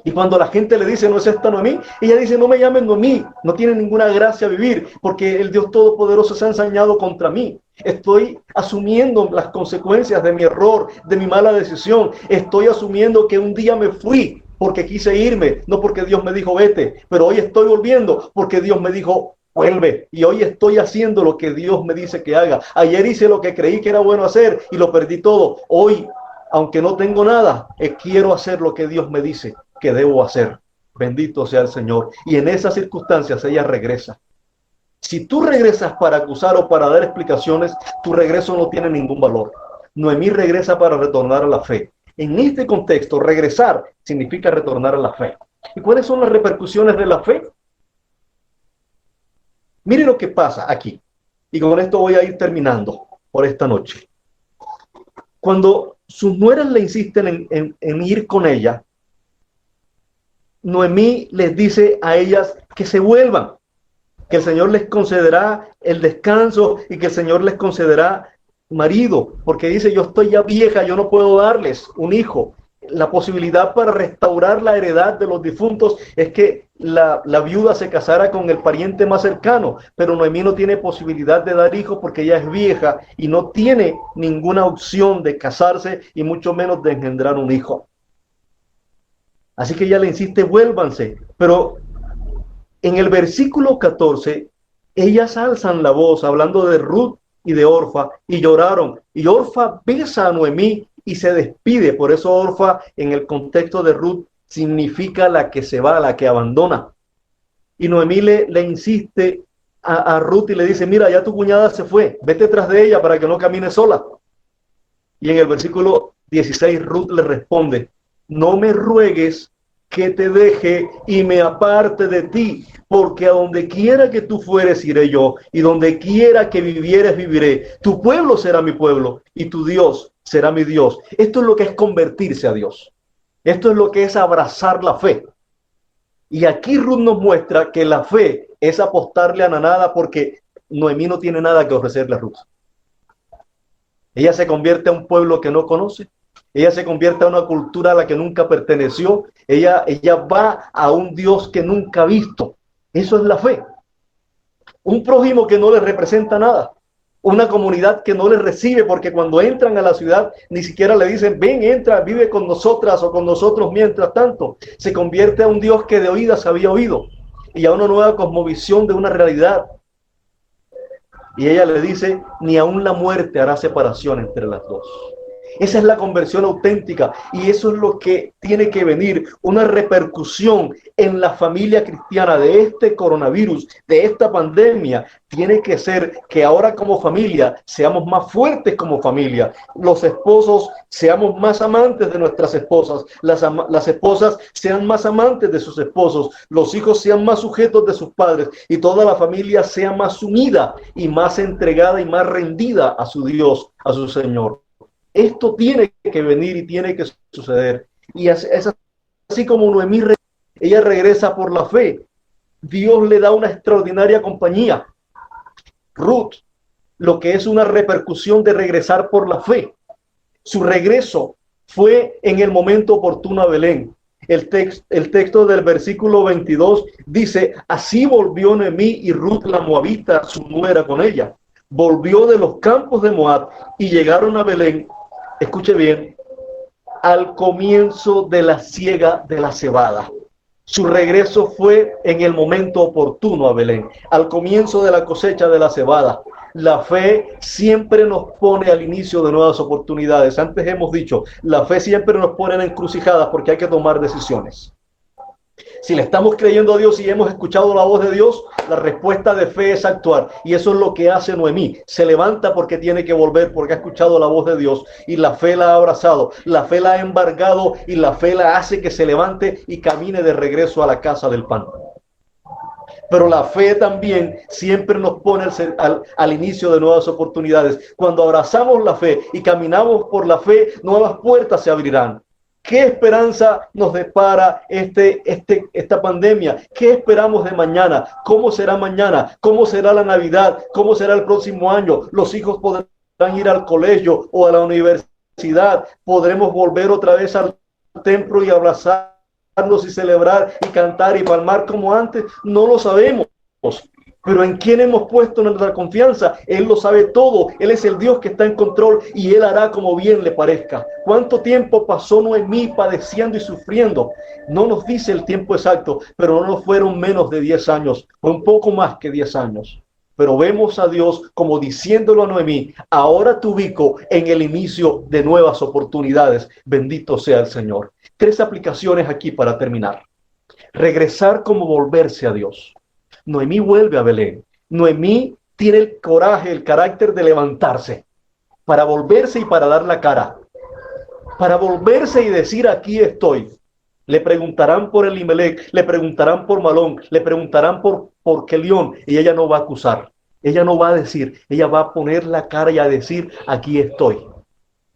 Y cuando la gente le dice: ¿no es esta Noemí?, ella dice: no me llamen Noemí, no tiene ninguna gracia vivir, porque el Dios Todopoderoso se ha ensañado contra mí. Estoy asumiendo las consecuencias de mi error, de mi mala decisión. Estoy asumiendo que un día me fui porque quise irme, no porque Dios me dijo vete, pero hoy estoy volviendo porque Dios me dijo vuelve. Y hoy estoy haciendo lo que Dios me dice que haga. Ayer hice lo que creí que era bueno hacer y lo perdí todo. Hoy, aunque no tengo nada, quiero hacer lo que Dios me dice que debo hacer. Bendito sea el Señor. Y en esas circunstancias ella regresa. Si tú regresas para acusar o para dar explicaciones, tu regreso no tiene ningún valor. Noemí regresa para retornar a la fe. En este contexto, regresar significa retornar a la fe. ¿Y cuáles son las repercusiones de la fe? Mire lo que pasa aquí. Y con esto voy a ir terminando por esta noche. Cuando sus nueras le insisten en ir con ella, Noemí les dice a ellas que se vuelvan, que el Señor les concederá el descanso y que el Señor les concederá marido, porque dice: yo estoy ya vieja, yo no puedo darles un hijo. La posibilidad para restaurar la heredad de los difuntos es que la viuda se casara con el pariente más cercano, pero Noemí no tiene posibilidad de dar hijos porque ella es vieja y no tiene ninguna opción de casarse y mucho menos de engendrar un hijo. Así que ella le insiste: vuélvanse. Pero en el versículo 14, ellas alzan la voz hablando de Ruth y de Orfa y lloraron. Y Orfa besa a Noemí y se despide. Por eso Orfa en el contexto de Ruth significa la que se va, la que abandona. Y Noemí le insiste a Ruth y le dice: mira, ya tu cuñada se fue, vete tras de ella para que no camine sola. Y en el versículo 16 Ruth le responde: no me ruegues que te deje y me aparte de ti, porque a donde quiera que tú fueres iré yo, y donde quiera que vivieres viviré. Tu pueblo será mi pueblo y tu Dios será mi Dios. Esto es lo que es convertirse a Dios. Esto es lo que es abrazar la fe. Y aquí Ruth nos muestra que la fe es apostarle a la nada, porque Noemí no tiene nada que ofrecerle a Ruth. Ella se convierte a un pueblo que no conoce. Ella se convierte a una cultura a la que nunca perteneció. Ella va a un Dios que nunca ha visto. Eso es la fe. Un prójimo que no le representa nada. Una comunidad que no les recibe, porque cuando entran a la ciudad ni siquiera le dicen: ven, entra, vive con nosotras o con nosotros mientras tanto. Se convierte a un Dios que de oídas había oído y a una nueva cosmovisión de una realidad. Y ella le dice: ni aún la muerte hará separación entre las dos. Esa es la conversión auténtica, y eso es lo que tiene que venir, una repercusión en la familia cristiana de este coronavirus, de esta pandemia. Tiene que ser que ahora como familia seamos más fuertes como familia. Los esposos seamos más amantes de nuestras esposas, las esposas sean más amantes de sus esposos, los hijos sean más sujetos de sus padres, y toda la familia sea más unida y más entregada y más rendida a su Dios, a su Señor. Esto tiene que venir y tiene que suceder. Y es así como Noemí, ella regresa por la fe. Dios le da una extraordinaria compañía. Ruth, lo que es una repercusión de regresar por la fe. Su regreso fue en el momento oportuno a Belén. El texto del versículo 22 dice: así volvió Noemí y Ruth la moabita, su nuera, con ella. Volvió de los campos de Moab y llegaron a Belén. Escuche bien, al comienzo de la siega de la cebada. Su regreso fue en el momento oportuno a Belén, al comienzo de la cosecha de la cebada. La fe siempre nos pone al inicio de nuevas oportunidades. Antes hemos dicho, la fe siempre nos pone en encrucijadas porque hay que tomar decisiones. Si le estamos creyendo a Dios y hemos escuchado la voz de Dios, la respuesta de fe es actuar. Y eso es lo que hace Noemí. Se levanta porque tiene que volver, porque ha escuchado la voz de Dios. Y la fe la ha abrazado, la fe la ha embargado y la fe la hace que se levante y camine de regreso a la casa del pan. Pero la fe también siempre nos pone al inicio de nuevas oportunidades. Cuando abrazamos la fe y caminamos por la fe, nuevas puertas se abrirán. ¿Qué esperanza nos depara esta pandemia? ¿Qué esperamos de mañana? ¿Cómo será mañana? ¿Cómo será la Navidad? ¿Cómo será el próximo año? ¿Los hijos podrán ir al colegio o a la universidad? ¿Podremos volver otra vez al templo y abrazarnos y celebrar y cantar y palmar como antes? No lo sabemos. Pero ¿en quién hemos puesto nuestra confianza? Él lo sabe todo. Él es el Dios que está en control y Él hará como bien le parezca. ¿Cuánto tiempo pasó Noemí padeciendo y sufriendo? No nos dice el tiempo exacto, pero no fueron menos de 10 años. Fue un poco más que 10 años. Pero vemos a Dios como diciéndolo a Noemí: ahora te ubico en el inicio de nuevas oportunidades. Bendito sea el Señor. 3 aplicaciones aquí para terminar. Regresar como volverse a Dios. Noemí vuelve a Belén. Noemí tiene el coraje, el carácter de levantarse para volverse y para dar la cara. Para volverse y decir: aquí estoy. Le preguntarán por Elimelech, le preguntarán por Malón, le preguntarán por Kelión, y ella no va a acusar. Ella no va a decir, ella va a poner la cara y a decir: aquí estoy.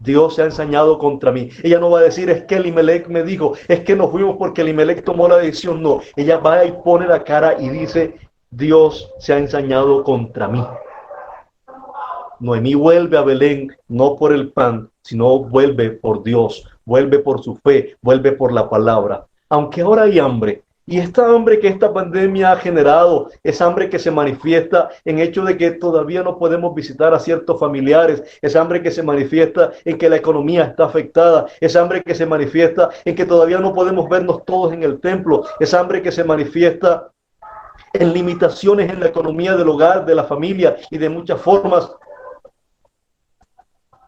Dios se ha ensañado contra mí. Ella no va a decir: es que Elimelech me dijo, es que nos fuimos porque Elimelech tomó la decisión. No, ella va y pone la cara y dice: Dios se ha ensañado contra mí. Noemí vuelve a Belén no por el pan, sino vuelve por Dios, vuelve por su fe, vuelve por la palabra. Aunque ahora hay hambre, y esta hambre que esta pandemia ha generado es hambre que se manifiesta en hecho de que todavía no podemos visitar a ciertos familiares, es hambre que se manifiesta en que la economía está afectada, es hambre que se manifiesta en que todavía no podemos vernos todos en el templo, es hambre que se manifiesta en limitaciones en la economía del hogar, de la familia y de muchas formas.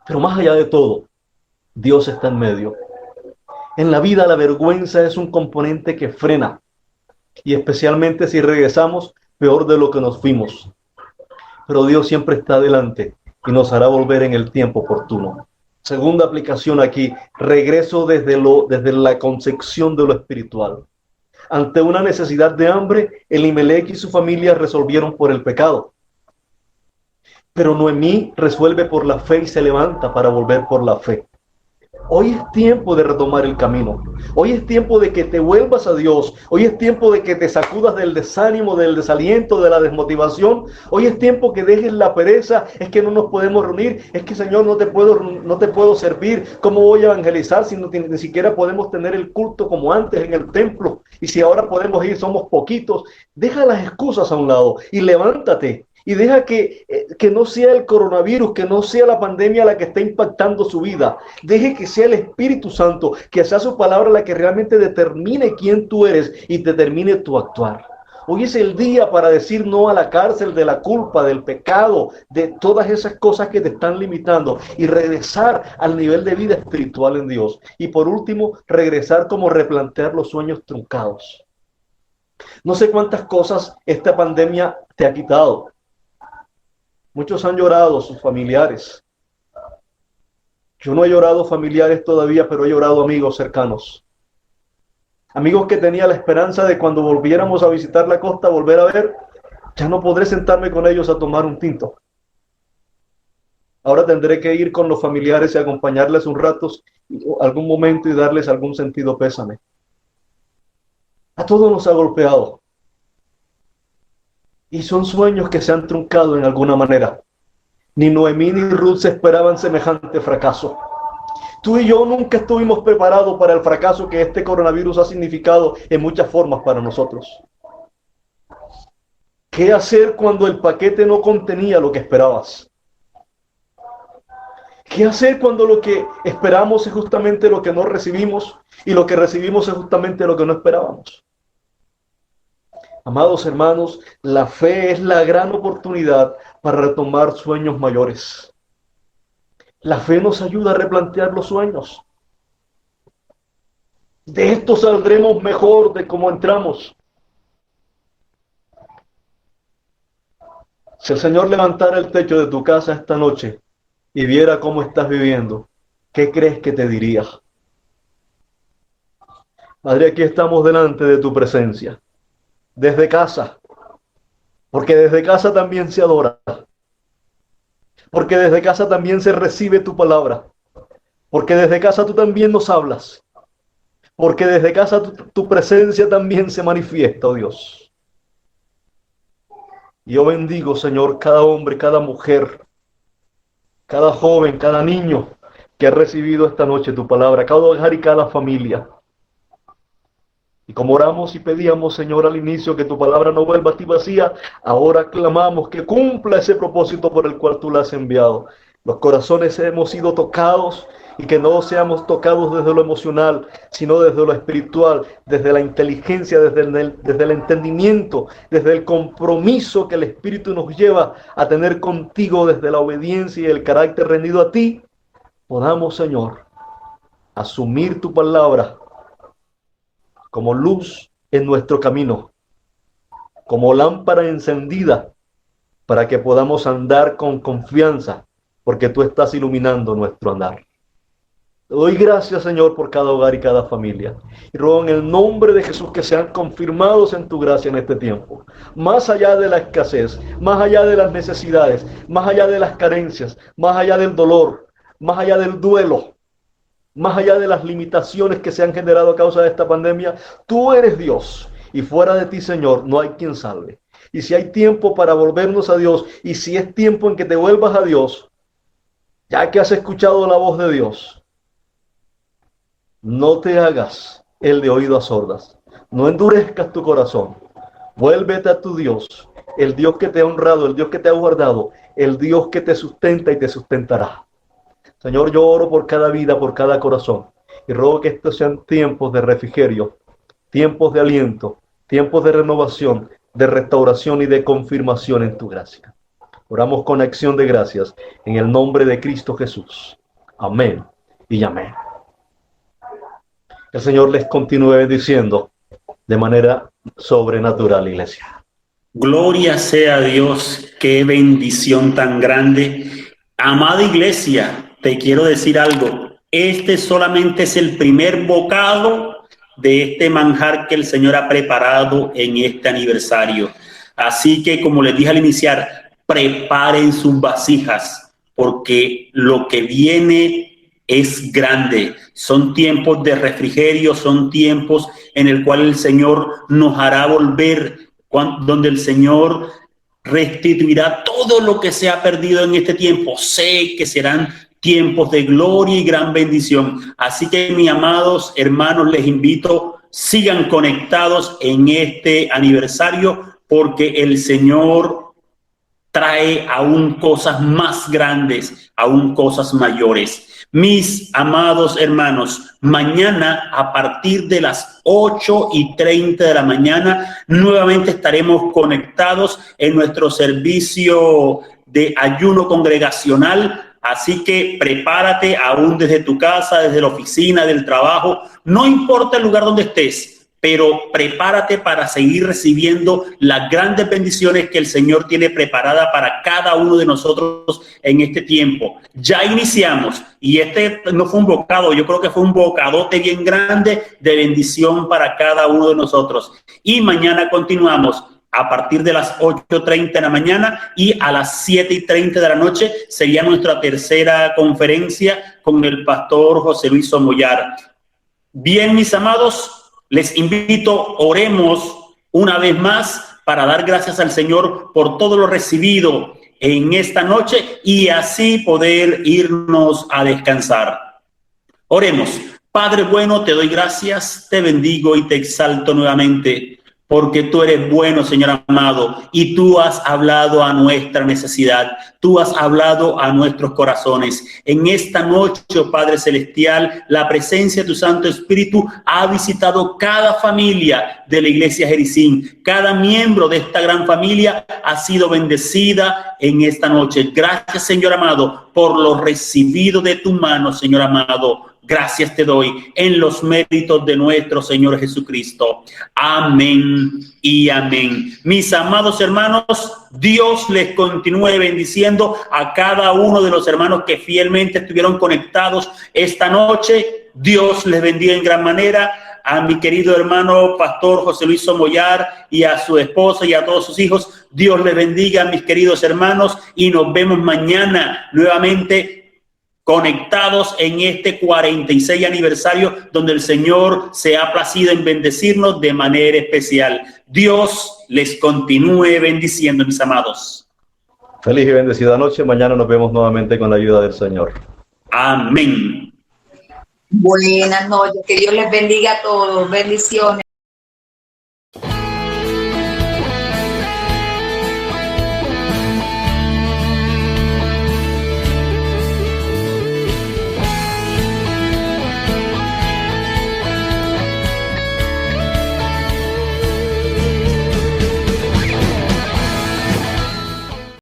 Pero más allá de todo, Dios está en medio. En la vida la vergüenza es un componente que frena, y especialmente si regresamos peor de lo que nos fuimos. Pero Dios siempre está adelante y nos hará volver en el tiempo oportuno. Segunda aplicación aquí: regreso desde la concepción de lo espiritual. Ante una necesidad de hambre, Elimelech y su familia resolvieron por el pecado. Pero Noemí resuelve por la fe y se levanta para volver por la fe. Hoy es tiempo de retomar el camino. Hoy es tiempo de que te vuelvas a Dios. Hoy es tiempo de que te sacudas del desánimo, del desaliento, de la desmotivación. Hoy es tiempo que dejes la pereza. Es que no nos podemos reunir. Es que, Señor, no te puedo servir. ¿Cómo voy a evangelizar si ni siquiera podemos tener el culto como antes en el templo? Y si ahora podemos ir, somos poquitos. Deja las excusas a un lado y levántate. Y deja que no sea el coronavirus, que no sea la pandemia la que está impactando su vida. Deje que sea el Espíritu Santo, que sea su palabra la que realmente determine quién tú eres y determine tu actuar. Hoy es el día para decir no a la cárcel de la culpa, del pecado, de todas esas cosas que te están limitando y regresar al nivel de vida espiritual en Dios. Y por último, regresar como replantear los sueños truncados. No sé cuántas cosas esta pandemia te ha quitado. Muchos han llorado, sus familiares. Yo no he llorado familiares todavía, pero he llorado amigos cercanos. Amigos que tenía la esperanza de cuando volviéramos a visitar la costa, volver a ver, ya no podré sentarme con ellos a tomar un tinto. Ahora tendré que ir con los familiares y acompañarles un rato, algún momento y darles algún sentido pésame. A todos nos ha golpeado. Y son sueños que se han truncado en alguna manera. Ni Noemí ni Ruth se esperaban semejante fracaso. Tú y yo nunca estuvimos preparados para el fracaso que este coronavirus ha significado en muchas formas para nosotros. ¿Qué hacer cuando el paquete no contenía lo que esperabas? ¿Qué hacer cuando lo que esperamos es justamente lo que no recibimos y lo que recibimos es justamente lo que no esperábamos? Amados hermanos, la fe es la gran oportunidad para retomar sueños mayores. La fe nos ayuda a replantear los sueños. De esto saldremos mejor de cómo entramos. Si el Señor levantara el techo de tu casa esta noche y viera cómo estás viviendo, ¿qué crees que te diría? Padre, aquí estamos delante de tu presencia. Desde casa, porque desde casa también se adora, porque desde casa también se recibe tu palabra, porque desde casa tú también nos hablas, porque desde casa tu presencia también se manifiesta, oh Dios. Yo bendigo, Señor, cada hombre, cada mujer, cada joven, cada niño que ha recibido esta noche tu palabra, cada hogar y cada familia. Y como oramos y pedíamos, Señor, al inicio que tu palabra no vuelva a ti vacía, ahora clamamos que cumpla ese propósito por el cual tú la has enviado. Los corazones hemos sido tocados y que no seamos tocados desde lo emocional, sino desde lo espiritual, desde la inteligencia, desde el entendimiento, desde el compromiso que el Espíritu nos lleva a tener contigo, desde la obediencia y el carácter rendido a ti. Podamos, Señor, asumir tu palabra como luz en nuestro camino, como lámpara encendida, para que podamos andar con confianza, porque tú estás iluminando nuestro andar. Te doy gracias, Señor, por cada hogar y cada familia. Y ruego en el nombre de Jesús que sean confirmados en tu gracia en este tiempo. Más allá de la escasez, más allá de las necesidades, más allá de las carencias, más allá del dolor, más allá del duelo, más allá de las limitaciones que se han generado a causa de esta pandemia, tú eres Dios y fuera de ti, Señor, no hay quien salve. Y si hay tiempo para volvernos a Dios y si es tiempo en que te vuelvas a Dios, ya que has escuchado la voz de Dios, no te hagas el de oídos sordas, no endurezcas tu corazón, vuélvete a tu Dios, el Dios que te ha honrado, el Dios que te ha guardado, el Dios que te sustenta y te sustentará. Señor, yo oro por cada vida, por cada corazón, y ruego que estos sean tiempos de refrigerio, tiempos de aliento, tiempos de renovación, de restauración y de confirmación en tu gracia. Oramos con acción de gracias en el nombre de Cristo Jesús. Amén y amén. El Señor les continúe bendiciendo de manera sobrenatural, iglesia. Gloria sea a Dios, qué bendición tan grande. Amada iglesia, te quiero decir algo, este solamente es el primer bocado de este manjar que el Señor ha preparado en este aniversario. Así que, como les dije al iniciar, preparen sus vasijas, porque lo que viene es grande. Son tiempos de refrigerio, son tiempos en el cual el Señor nos hará volver, donde el Señor restituirá todo lo que se ha perdido en este tiempo. Sé que serán tiempos de gloria y gran bendición. Así que, mis amados hermanos, les invito, sigan conectados en este aniversario, porque el Señor trae aún cosas más grandes, aún cosas mayores. Mis amados hermanos, mañana a partir de las 8:30 de la mañana, nuevamente estaremos conectados en nuestro servicio de ayuno congregacional. Así que prepárate aún desde tu casa, desde la oficina, del trabajo, no importa el lugar donde estés, pero prepárate para seguir recibiendo las grandes bendiciones que el Señor tiene preparada para cada uno de nosotros en este tiempo. Ya iniciamos, y este no fue un bocado, yo creo que fue un bocadote bien grande de bendición para cada uno de nosotros. Y mañana continuamos a partir de las 8:30 de la mañana, y a las 7:30 de la noche sería nuestra tercera conferencia con el pastor José Luis Somoyar. Bien, mis amados, les invito, oremos una vez más para dar gracias al Señor por todo lo recibido en esta noche y así poder irnos a descansar. Oremos. Padre bueno, te doy gracias, te bendigo y te exalto nuevamente, porque tú eres bueno, Señor amado, y tú has hablado a nuestra necesidad, tú has hablado a nuestros corazones. En esta noche, oh Padre Celestial, la presencia de tu Santo Espíritu ha visitado cada familia de la Iglesia Jericín. Cada miembro de esta gran familia ha sido bendecida en esta noche. Gracias, Señor amado, por lo recibido de tu mano, Señor amado. Gracias te doy en los méritos de nuestro Señor Jesucristo. Amén y amén. Mis amados hermanos, Dios les continúe bendiciendo a cada uno de los hermanos que fielmente estuvieron conectados esta noche. Dios les bendiga en gran manera. A mi querido hermano pastor José Luis Somoyar y a su esposa y a todos sus hijos, Dios les bendiga, mis queridos hermanos, y nos vemos mañana nuevamente conectados en este 46 aniversario, donde el Señor se ha placido en bendecirnos de manera especial. Dios les continúe bendiciendo, mis amados. Feliz y bendecida noche. Mañana nos vemos nuevamente con la ayuda del Señor. Amén. Buenas noches, que Dios les bendiga a todos. Bendiciones.